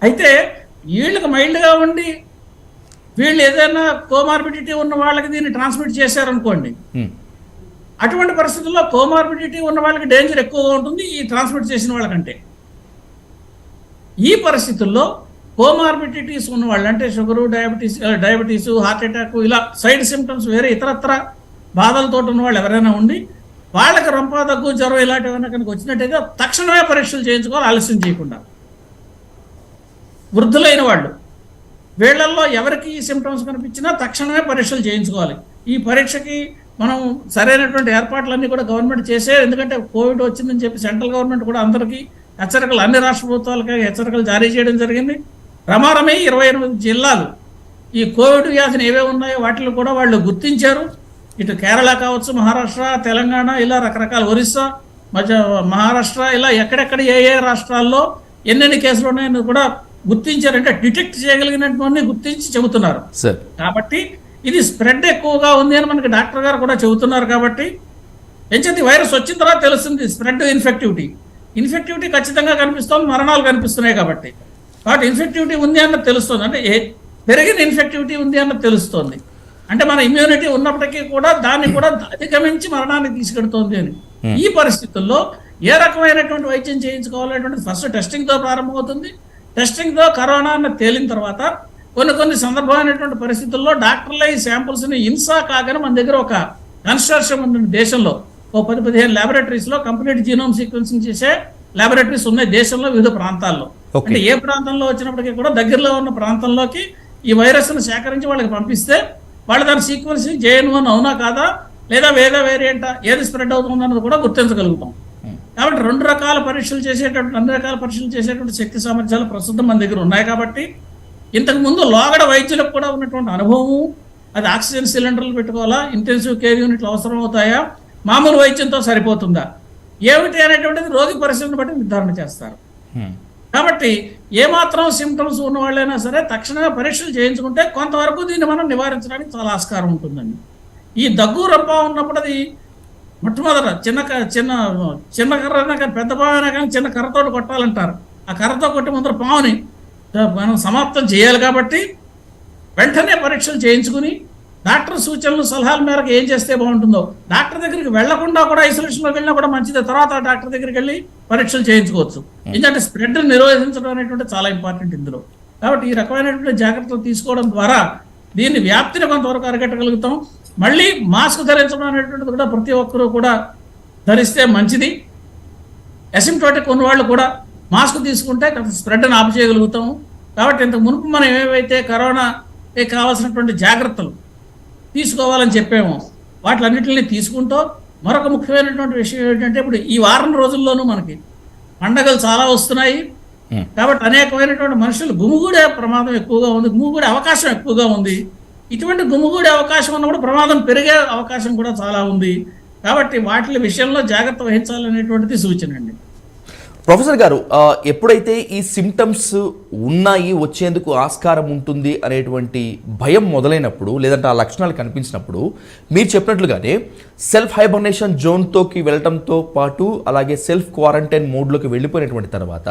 S3: అయితే వీళ్ళకి మైల్డ్గా ఉండి వీళ్ళు ఏదైనా కోమార్బిడిటీ ఉన్న వాళ్ళకి దీన్ని ట్రాన్స్మిట్ చేశారనుకోండి, అటువంటి పరిస్థితుల్లో కోమార్బిడిటీ ఉన్న వాళ్ళకి డేంజర్ ఎక్కువగా ఉంటుంది ఈ ట్రాన్స్మిట్ చేసిన వాళ్ళకంటే. ఈ పరిస్థితుల్లో కోమార్బిడిటీస్ ఉన్న వాళ్ళు, అంటే షుగరు, డయాబెటీసు, హార్ట్ అటాక్, ఇలా సైడ్ సిమ్టమ్స్ వేరే ఇతరత్ర బాధలతో ఉన్న వాళ్ళు ఎవరైనా ఉండి వాళ్ళకి రంప, దగ్గు, జ్వరం ఇలాంటివన్నీ కనుక వచ్చినట్టయితే తక్షణమే పరీక్షలు చేయించుకోవాలి, ఆలస్యం చేయకుండా. వృద్ధులైన వాళ్ళు, వీళ్ళల్లో ఎవరికి ఈ సిమ్టమ్స్ కనిపించినా తక్షణమే పరీక్షలు చేయించుకోవాలి. ఈ పరీక్షకి మనం సరైనటువంటి ఏర్పాట్లన్నీ కూడా గవర్నమెంట్ చేసే, ఎందుకంటే కోవిడ్ వచ్చిందని చెప్పి సెంట్రల్ గవర్నమెంట్ కూడా అందరికీ హెచ్చరికలు, అన్ని రాష్ట్ర ప్రభుత్వాలకి హెచ్చరికలు జారీ చేయడం జరిగింది. రమారమే 28 జిల్లాలు ఈ కోవిడ్ వ్యాధిని ఏవే ఉన్నాయో వాటిని కూడా వాళ్ళు గుర్తించారు. ఇటు కేరళ కావచ్చు, మహారాష్ట్ర, తెలంగాణ, ఇలా రకరకాల, ఒరిస్సా, మహారాష్ట్ర, ఇలా ఎక్కడెక్కడ ఏ రాష్ట్రాల్లో ఎన్నెన్ని కేసులు ఉన్నాయని కూడా గుర్తించారంటే డిటెక్ట్ చేయగలిగినటువంటి గుర్తించి చెబుతున్నారు. కాబట్టి ఇది స్ప్రెడ్ ఎక్కువగా ఉంది అని మనకి డాక్టర్ గారు కూడా చెబుతున్నారు. కాబట్టి ఎంచేది వైరస్ వచ్చిన తర్వాత తెలుస్తుంది స్ప్రెడ్, ఇన్ఫెక్టివిటీ ఖచ్చితంగా కనిపిస్తుంది, మరణాలు కనిపిస్తున్నాయి. కాబట్టి ఇన్ఫెక్టివిటీ ఉంది అన్నది తెలుస్తుంది, అంటే పెరిగిన ఇన్ఫెక్టివిటీ ఉంది అన్నది తెలుస్తుంది. అంటే మన ఇమ్యూనిటీ ఉన్నప్పటికీ కూడా దాన్ని కూడా అధిగమించి మరణానికి తీసుకెడుతోంది అని. ఈ పరిస్థితుల్లో ఏ రకమైనటువంటి వైద్యం చేయించుకోవాలనేటువంటి ఫస్ట్ టెస్టింగ్తో ప్రారంభమవుతుంది. టెస్టింగ్తో కరోనా అన్నది తేలిన తర్వాత కొన్ని సందర్భమైనటువంటి పరిస్థితుల్లో డాక్టర్లే ఈ శాంపుల్స్ని ఇన్సా కాగానే మన దగ్గర ఒక కన్స్ట్రక్షన్ ఉంది దేశంలో. ఓ 10-15 ల్యాబొరేటరీస్లో కంప్లీట్ జీనోమ్ సీక్వెన్సింగ్ చేసే ల్యాబొరేటరీస్ ఉన్నాయి దేశంలో వివిధ ప్రాంతాల్లో. అంటే ఏ ప్రాంతంలో వచ్చినప్పటికీ కూడా దగ్గరలో ఉన్న ప్రాంతంలోకి ఈ వైరస్ను సేకరించి వాళ్ళకి పంపిస్తే వాళ్ళు దాని సీక్వెన్సింగ్ JN.1 అవునా కాదా, లేదా వేరే వేరియంటా, ఏది స్ప్రెడ్ అవుతుందన్నది కూడా గుర్తించగలుగుతాం. కాబట్టి అన్ని రకాల పరీక్షలు చేసేటువంటి శక్తి సామర్థ్యాలు ప్రస్తుతం మన దగ్గర ఉన్నాయి. కాబట్టి ఇంతకుముందు లోగడ వైద్యులకు కూడా ఉన్నటువంటి అనుభవము, అది ఆక్సిజన్ సిలిండర్లు పెట్టుకోవాలా, ఇంటెన్సివ్ కేర్ యూనిట్లు అవసరం అవుతాయా, మామూలు వైద్యంతో సరిపోతుందా ఏమిటి అనేటువంటిది రోగి పరిస్థితిని బట్టి నిర్ధారణ చేస్తారు. కాబట్టి ఏమాత్రం సిమ్టమ్స్ ఉన్న వాళ్ళైనా సరే తక్షణమే పరీక్షలు చేయించుకుంటే కొంతవరకు దీన్ని మనం నివారించడానికి చాలా ఆస్కారం ఉంటుందండి. ఈ దగ్గు రొంప ఉన్నప్పుడు అది మొట్టమొదట చిన్న కర్రైనా కానీ పెద్ద పామైనా కానీ చిన్న కర్రతో కొట్టాలంటారు. ఆ కర్రతో కొట్టి ముందర పాముని మనం సమాప్తం చేయాలి. కాబట్టి వెంటనే పరీక్షలు చేయించుకుని డాక్టర్ సూచనలు సలహాల మేరకు ఏం చేస్తే బాగుంటుందో, డాక్టర్ దగ్గరికి వెళ్లకుండా కూడా ఐసోలేషన్లోకి వెళ్ళినా కూడా మంచిదే, తర్వాత డాక్టర్ దగ్గరికి వెళ్ళి పరీక్షలు చేయించుకోవచ్చు. ఎందుకంటే స్ప్రెడ్ నిరోధించడం అనేటువంటి చాలా ఇంపార్టెంట్ ఇందులో. కాబట్టి ఈ రకమైనటువంటి జాగ్రత్తలు తీసుకోవడం ద్వారా దీన్ని వ్యాప్తిని కొంతవరకు అరికట్టగలుగుతాం. మళ్ళీ మాస్క్ ధరించడం అనేటువంటిది కూడా ప్రతి ఒక్కరూ కూడా ధరిస్తే మంచిది. అసిమ్ప్టోటిక్ ఉన్న వాళ్ళు కూడా మాస్క్ తీసుకుంటే స్ప్రెడ్ని ఆపు చేయగలుగుతాము. కాబట్టి ఇంతకు మునుపు మనం ఏవైతే కరోనాకి కావాల్సినటువంటి జాగ్రత్తలు తీసుకోవాలని చెప్పామో వాటిలన్నింటినీ తీసుకుంటూ మరొక ముఖ్యమైనటువంటి విషయం ఏంటంటే ఇప్పుడు ఈ వారం రోజుల్లోనూ మనకి పండగలు చాలా వస్తున్నాయి. కాబట్టి అనేకమైనటువంటి మనుషులు గుమిగూడే ప్రమాదం ఎక్కువగా ఉంది, గుమిగూడే అవకాశం ఎక్కువగా ఉంది. ఇటువంటి గుమిగూడే అవకాశం ఉన్నప్పుడు ప్రమాదం పెరిగే అవకాశం కూడా చాలా ఉంది. కాబట్టి వాటి విషయంలో జాగ్రత్త వహించాలనేటువంటిది సూచన అండి.
S1: ప్రొఫెసర్ గారు, ఎప్పుడైతే ఈ సిమ్టమ్స్ ఉన్నాయి, వచ్చేందుకు ఆస్కారం ఉంటుంది అనేటువంటి భయం మొదలైనప్పుడు, లేదంటే ఆ లక్షణాలు కనిపించినప్పుడు మీరు చెప్పినట్లుగానే సెల్ఫ్ హైబర్నేషన్ జోన్తోకి వెళ్ళటంతో పాటు అలాగే సెల్ఫ్ క్వారంటైన్ మోడ్లోకి వెళ్ళిపోయినటువంటి తర్వాత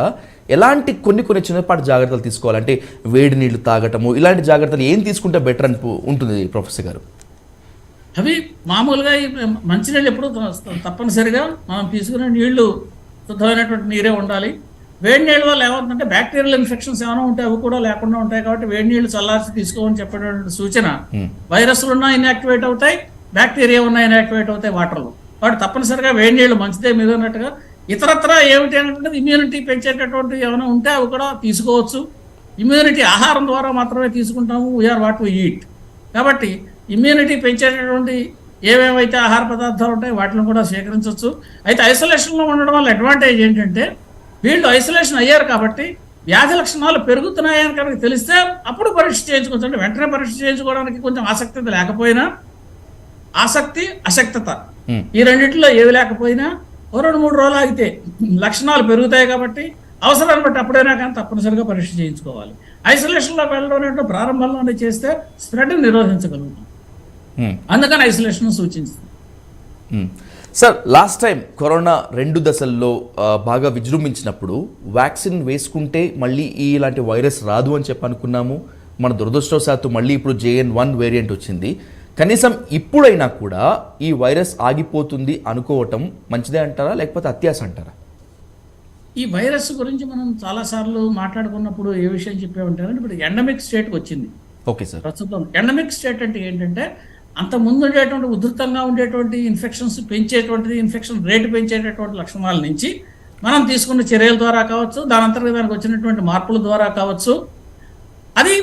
S1: ఎలాంటి కొన్ని చిన్నపాటి జాగ్రత్తలు తీసుకోవాలంటే వేడి నీళ్లు తాగటము, ఇలాంటి జాగ్రత్తలు ఏం తీసుకుంటే బెటర్ ఉంటుంది ప్రొఫెసర్ గారు?
S3: అవి మామూలుగా మంచినీళ్ళు ఎప్పుడు తప్పనిసరిగా మనం తీసుకునే నీళ్లు శుద్ధమైనటువంటి నీరే ఉండాలి. వేడి నీళ్ళ వల్ల ఏమవుతుందంటే బ్యాక్టీరియల్ ఇన్ఫెక్షన్స్ ఏమైనా ఉంటే అవి కూడా లేకుండా ఉంటాయి. కాబట్టి వేడి నీళ్లు చల్లార్చి తీసుకోమని చెప్పేటువంటి సూచన. వైరస్లు ఉన్నా ఇన్యాక్టివేట్ అవుతాయి, బ్యాక్టీరియా ఉన్నా ఇన్యాక్టివేట్ అవుతాయి వాటర్లో. కాబట్టి తప్పనిసరిగా వేడి నీళ్ళు మంచిదే. మీద ఉన్నట్టుగా ఇతరత్ర ఏమిటి అనేటువంటిది ఇమ్యూనిటీ పెంచేటటువంటి ఏమైనా ఉంటే అవి కూడా తీసుకోవచ్చు. ఇమ్యూనిటీ ఆహారం ద్వారా మాత్రమే తీసుకుంటాము, వీఆర్ వాట్ వి ఈట్. కాబట్టి ఇమ్యూనిటీ పెంచేటటువంటి ఏవేవైతే ఆహార పదార్థాలు ఉంటాయో వాటిని కూడా సేకరించవచ్చు. అయితే ఐసోలేషన్లో ఉండడం వల్ల అడ్వాంటేజ్ ఏంటంటే వీళ్ళు ఐసోలేషన్ అయ్యారు కాబట్టి వ్యాధి లక్షణాలు పెరుగుతున్నాయని కనుక తెలిస్తే అప్పుడు పరీక్ష చేయించుకోవచ్చు. అంటే వెంటనే పరీక్ష చేయించుకోవడానికి కొంచెం ఆసక్తి లేకపోయినా, ఆసక్తి అశక్తత ఈ రెండింటిలో ఏవి లేకపోయినా 2-3 రోజులు ఆగితే లక్షణాలు పెరుగుతాయి. కాబట్టి అవసరాన్ని బట్టి అప్పుడైనా కానీ తప్పనిసరిగా పరీక్ష చేయించుకోవాలి. ఐసోలేషన్లోకి వెళ్ళడం అంటే ప్రారంభంలోనే చేస్తే స్ప్రెడ్ నిరోధించగలుగుతాం. అందుకని ఐసోలేషన్ సూచిస్తుంది.
S1: సార్, లాస్ట్ టైం కరోనా 2 దశల్లో బాగా విజృంభించినప్పుడు వ్యాక్సిన్ వేసుకుంటే మళ్ళీ ఇలాంటి వైరస్ రాదు అని చెప్పి అనుకున్నాము. మన దురదృష్టవశాత్తు మళ్ళీ ఇప్పుడు JN.1 వేరియంట్ వచ్చింది. కనీసం ఇప్పుడైనా కూడా ఈ వైరస్ ఆగిపోతుంది అనుకోవటం మంచిదే అంటారా, లేకపోతే అత్యాశ అంటారా?
S3: ఈ వైరస్ గురించి మనం చాలాసార్లు మాట్లాడుకున్నప్పుడు ఏ విషయం చెప్పామంటారంటే ఇప్పుడు ఎండమిక్ స్టేట్కి వచ్చింది.
S1: Okay sir.
S3: ప్రస్తుతం ఎండమిక్ స్టేట్ అంటే ఏంటంటే అంత ముందు ఉండేటువంటి ఉధృతంగా ఉండేటువంటి ఇన్ఫెక్షన్స్ పెంచేటువంటిది, ఇన్ఫెక్షన్ రేటు పెంచేటటువంటి లక్షణాల నుంచి మనం తీసుకున్న చర్యల ద్వారా కావచ్చు, దాని అంతర్గత దానికి వచ్చినటువంటి మార్పుల ద్వారా కావచ్చు, అది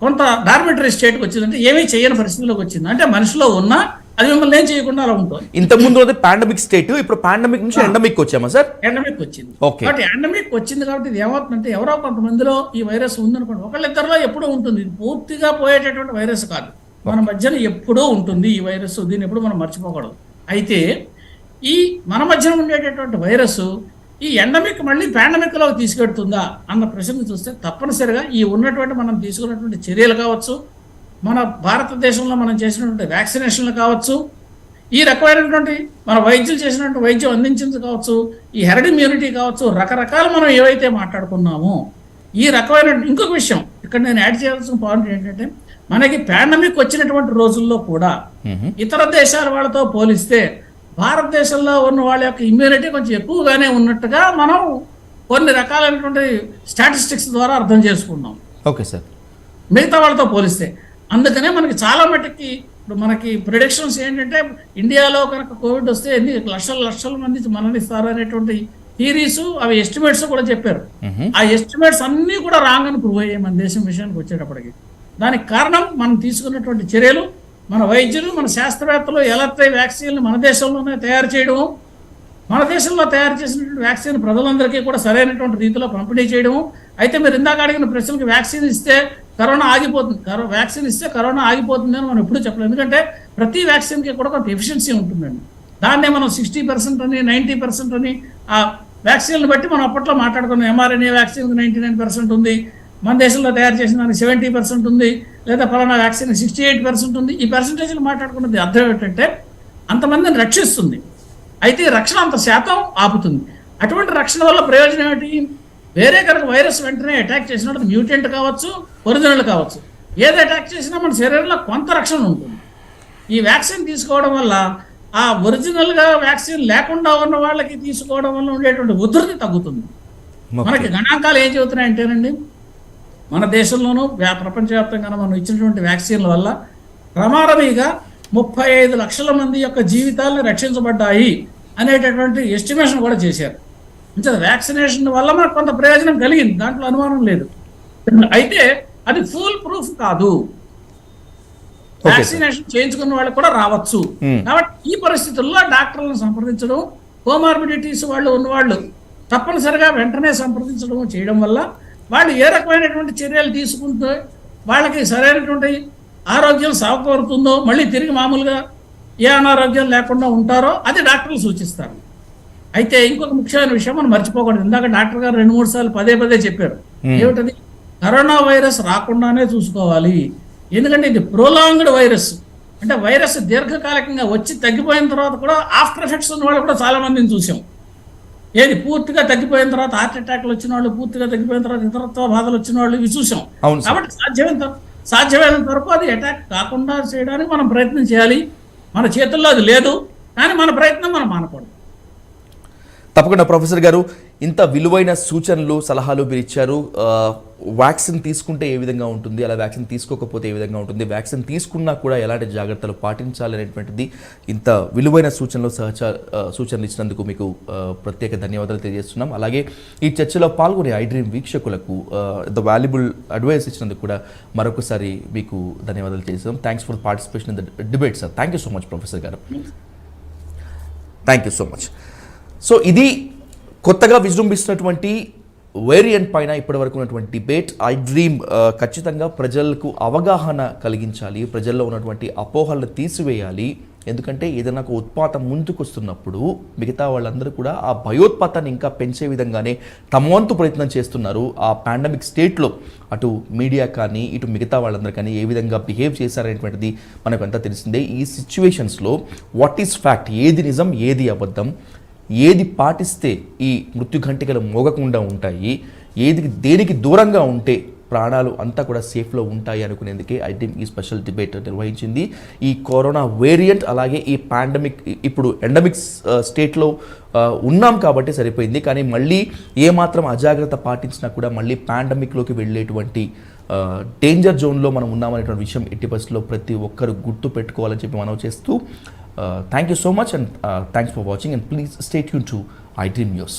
S3: కొంత డార్మిటరీ స్టేట్కి వచ్చింది. అంటే ఏమీ చేయని పరిస్థితిలోకి వచ్చింది. అంటే మనిషిలో ఉన్న అది మిమ్మల్ని ఏం చేయకుండా అలా ఉంటుంది.
S1: ఇంతకుముందు పాండమిక్ స్టేట్, ఇప్పుడు పాండమిక్ నుంచి ఎండమిక్ వచ్చామా సార్?
S3: ఎండమిక్ వచ్చింది. కాబట్టి ఎండమిక్ వచ్చింది కాబట్టి ఇది ఏమవుతుందంటే ఎవరో కొంతమందిలో ఈ వైరస్ ఉందనుకోండి, ఒకళ్ళిద్దరిలో ఎప్పుడూ ఉంటుంది. ఇది పూర్తిగా పోయేటటువంటి వైరస్ కాదు, మన మధ్యన ఎప్పుడూ ఉంటుంది ఈ వైరస్. దీన్ని ఎప్పుడు మనం మర్చిపోకూడదు. అయితే ఈ మన మధ్యన ఉండేటటువంటి వైరస్ ఈ ఎండమిక్ మళ్ళీ పాండమిక్లోకి తీసుకెడుతుందా అన్న ప్రశ్న చూస్తే తప్పనిసరిగా ఈ ఉన్నటువంటి మనం తీసుకున్నటువంటి చర్యలు కావచ్చు, మన భారతదేశంలో మనం చేసినటువంటి వ్యాక్సినేషన్లు కావచ్చు, ఈ రకమైనటువంటి మన వైద్యులు చేసినటువంటి వైద్యం అందించింది కావచ్చు, ఈ హెర్డ్ ఇమ్యూనిటీ కావచ్చు, రకరకాలు మనం ఏవైతే మాట్లాడుకున్నామో ఈ రకమైన ఇంకొక విషయం ఇక్కడ నేను యాడ్ చేయాల్సిన పాయింట్ ఏంటంటే మనకి పాండమిక్ వచ్చినటువంటి రోజుల్లో కూడా ఇతర దేశాల వాళ్ళతో పోలిస్తే భారతదేశంలో ఉన్న వాళ్ళ యొక్క ఇమ్యూనిటీ కొంచెం ఎక్కువగానే ఉన్నట్టుగా మనం కొన్ని రకాలైనటువంటి స్టాటిస్టిక్స్ ద్వారా అర్థం చేసుకున్నాం.
S1: Okay sir.
S3: మిగతా వాళ్ళతో పోలిస్తే అందుకనే మనకి చాలా మటుకి ఇప్పుడు మనకి ప్రిడిక్షన్స్ ఏంటంటే ఇండియాలో కనుక కోవిడ్ వస్తే ఎన్ని లక్షల మంది మరణిస్తారు అనేటువంటి థీరీస్, అవి ఎస్టిమేట్స్ కూడా చెప్పారు. ఆ ఎస్టిమేట్స్ అన్నీ కూడా రాంగ్ అని ప్రూవ్ అయ్యాయి మన దేశం విషయానికి వచ్చేటప్పటికి. దానికి కారణం మనం తీసుకున్నటువంటి చర్యలు, మన వైద్యులు, మన శాస్త్రవేత్తలు ఎలా వ్యాక్సిన్లు మన దేశంలోనే తయారు చేయడము, మన దేశంలో తయారు చేసినటువంటి వ్యాక్సిన్ ప్రజలందరికీ కూడా సరైనటువంటి రీతిలో పంపిణీ చేయడము. అయితే మీరు ఇందాక అడిగిన ప్రశ్నలకు వ్యాక్సిన్ ఇస్తే కరోనా ఆగిపోతుంది, వ్యాక్సిన్ ఇస్తే కరోనా ఆగిపోతుంది అని మనం ఎప్పుడూ చెప్పలేదు. ఎందుకంటే ప్రతి వ్యాక్సిన్కి కూడా కొంత ఎఫిషియన్సీ ఉంటుందండి. దాన్నే మనం 60% అని 90% అని ఆ వ్యాక్సిన్లు బట్టి మనం అప్పట్లో మాట్లాడుకున్నాం. mRNA వ్యాక్సిన్ 99% ఉంది, మన దేశంలో తయారు చేసిన దానికి 70% ఉంది, లేదా పలానా వ్యాక్సిన్ 68% ఉంది. ఈ పర్సంటేజ్లు మాట్లాడుకున్నది అర్థం ఏంటంటే అంతమందిని రక్షిస్తుంది, అయితే ఈ రక్షణ అంత శాతం ఆపుతుంది. అటువంటి రక్షణ వల్ల ప్రయోజనం ఏమిటి? వేరే కనుక వైరస్ వెంటనే అటాక్ చేసినట్టు మ్యూటెంట్ కావచ్చు, ఒరిజినల్ కావచ్చు, ఏది అటాక్ చేసినా మన శరీరంలో కొంత రక్షణ ఉంటుంది. ఈ వ్యాక్సిన్ తీసుకోవడం వల్ల ఆ ఒరిజినల్గా వ్యాక్సిన్ లేకుండా ఉన్న వాళ్ళకి తీసుకోవడం వల్ల ఉండేటువంటి ఉధృతి తగ్గుతుంది. మనకి గణాంకాలు ఏం చెబుతున్నాయంటేనండి, మన దేశంలోనూ ప్రపంచవ్యాప్తంగా మనం ఇచ్చినటువంటి వ్యాక్సిన్ల వల్ల ప్రమాదమీగా 35 లక్షల మంది యొక్క జీవితాలను రక్షించబడ్డాయి అనేటటువంటి ఎస్టిమేషన్ కూడా చేశారు. అంటే వ్యాక్సినేషన్ వల్ల మనకు కొంత ప్రయోజనం కలిగింది, దాంట్లో అనుమానం లేదు. అయితే అది ఫుల్ ప్రూఫ్ కాదు, వ్యాక్సినేషన్ చేయించుకున్న వాళ్ళకి కూడా రావచ్చు. కాబట్టి ఈ పరిస్థితుల్లో డాక్టర్లను సంప్రదించడం, కోమార్బిడిటీస్ వాళ్ళు ఉన్నవాళ్ళు తప్పనిసరిగా వెంటనే సంప్రదించడం చేయడం వల్ల వాళ్ళు ఏ రకమైనటువంటి చర్యలు తీసుకుంటే వాళ్ళకి సరైనటువంటి ఆరోగ్యం సమకూరుతుందో, మళ్ళీ తిరిగి మామూలుగా ఏ అనారోగ్యం లేకుండా ఉంటారో అది డాక్టర్లు సూచిస్తారు. అయితే ఇంకొక ముఖ్యమైన విషయం మనం మర్చిపోకూడదు. ఇందాక డాక్టర్ గారు 2-3 సార్లు పదే చెప్పారు. ఏమిటది? కరోనా వైరస్ రాకుండానే చూసుకోవాలి. ఎందుకంటే ఇది ప్రోలాంగ్డ్ వైరస్, అంటే వైరస్ దీర్ఘకాలికంగా వచ్చి తగ్గిపోయిన తర్వాత కూడా ఆఫ్టర్ ఎఫెక్ట్స్ ఉన్న వాళ్ళు కూడా చాలా మందిని చూసాం. ఏది పూర్తిగా తగ్గిపోయిన తర్వాత హార్ట్ అటాక్లు వచ్చిన వాళ్ళు, పూర్తిగా తగ్గిపోయిన తర్వాత ఇతరత్వ బాధలు వచ్చిన వాళ్ళు ఇవి చూసాం. కాబట్టి సాధ్యమైనంత వరకు అది అటాక్ కాకుండా చేయడానికి మనం ప్రయత్నం చేయాలి. మన చేతుల్లో అది లేదు, కానీ మన ప్రయత్నం మనం మానకూడదు.
S1: తప్పకుండా ప్రొఫెసర్ గారు, ఇంత విలువైన సూచనలు సలహాలు మీరు ఇచ్చారు. వ్యాక్సిన్ తీసుకుంటే ఏ విధంగా ఉంటుంది, అలా వ్యాక్సిన్ తీసుకోకపోతే ఏ విధంగా ఉంటుంది, వ్యాక్సిన్ తీసుకున్నా కూడా ఎలాంటి జాగ్రత్తలు పాటించాలి అనేటువంటిది ఇంత విలువైన సూచనలు ఇచ్చినందుకు మీకు ప్రత్యేక ధన్యవాదాలు తెలియజేస్తున్నాం. అలాగే ఈ చర్చలో పాల్గొనే ఐడ్రీమ్ వీక్షకులకు ద వాల్యుబుల్ అడ్వైస్ ఇచ్చినందుకు కూడా మరొకసారి మీకు ధన్యవాదాలు తెలియజేస్తాం. Thanks for participation in the debate sir. Thank you so much professor గారు. Thank you so much. So ఇది కొత్తగా విజృంభిస్తున్నటువంటి వేరియంట్ పైన ఇప్పటివరకు ఉన్నటువంటి డిబేట్. ఐ డ్రీమ్ ఖచ్చితంగా ప్రజలకు అవగాహన కలిగించాలి, ప్రజల్లో ఉన్నటువంటి అపోహలను తీసివేయాలి. ఎందుకంటే ఏదైనా ఒక ఉత్పాతం ముందుకొస్తున్నప్పుడు మిగతా వాళ్ళందరూ కూడా ఆ భయోత్పాతాన్ని ఇంకా పెంచే విధంగానే తమ వంతు ప్రయత్నం చేస్తున్నారు. ఆ పాండమిక్ స్టేట్లో అటు మీడియా కానీ ఇటు మిగతా వాళ్ళందరూ కానీ ఏ విధంగా బిహేవ్ చేశారనేటువంటిది మనకు అంతా తెలిసిందే. ఈ సిచ్యువేషన్స్లో వాట్ ఈస్ ఫ్యాక్ట్, ఏది నిజం ఏది అబద్ధం, ఏది పాటిస్తే ఈ మృత్యుఘంటికలు మోగకుండా ఉంటాయి, దేనికి దూరంగా ఉంటే ప్రాణాలు అంతా కూడా సేఫ్లో ఉంటాయి అనుకునేందుకే ఐడ్రీమ్ ఈ స్పెషల్ డిబేట్ నిర్వహించింది. ఈ కరోనా వేరియంట్ అలాగే ఈ పాండమిక్ ఇప్పుడు ఎండమిక్ స్టేట్లో ఉన్నాం కాబట్టి సరిపోయింది. కానీ మళ్ళీ ఏమాత్రం అజాగ్రత్త పాటించినా కూడా మళ్ళీ పాండమిక్లోకి వెళ్ళేటువంటి డేంజర్ జోన్లో మనం ఉన్నామనేటువంటి విషయం ఎట్టి పరిస్థితుల్లో ప్రతి ఒక్కరు గుర్తు పెట్టుకోవాలని చెప్పి మనం చేస్తూ thank you so much and thanks for watching and please stay tuned to iDream News.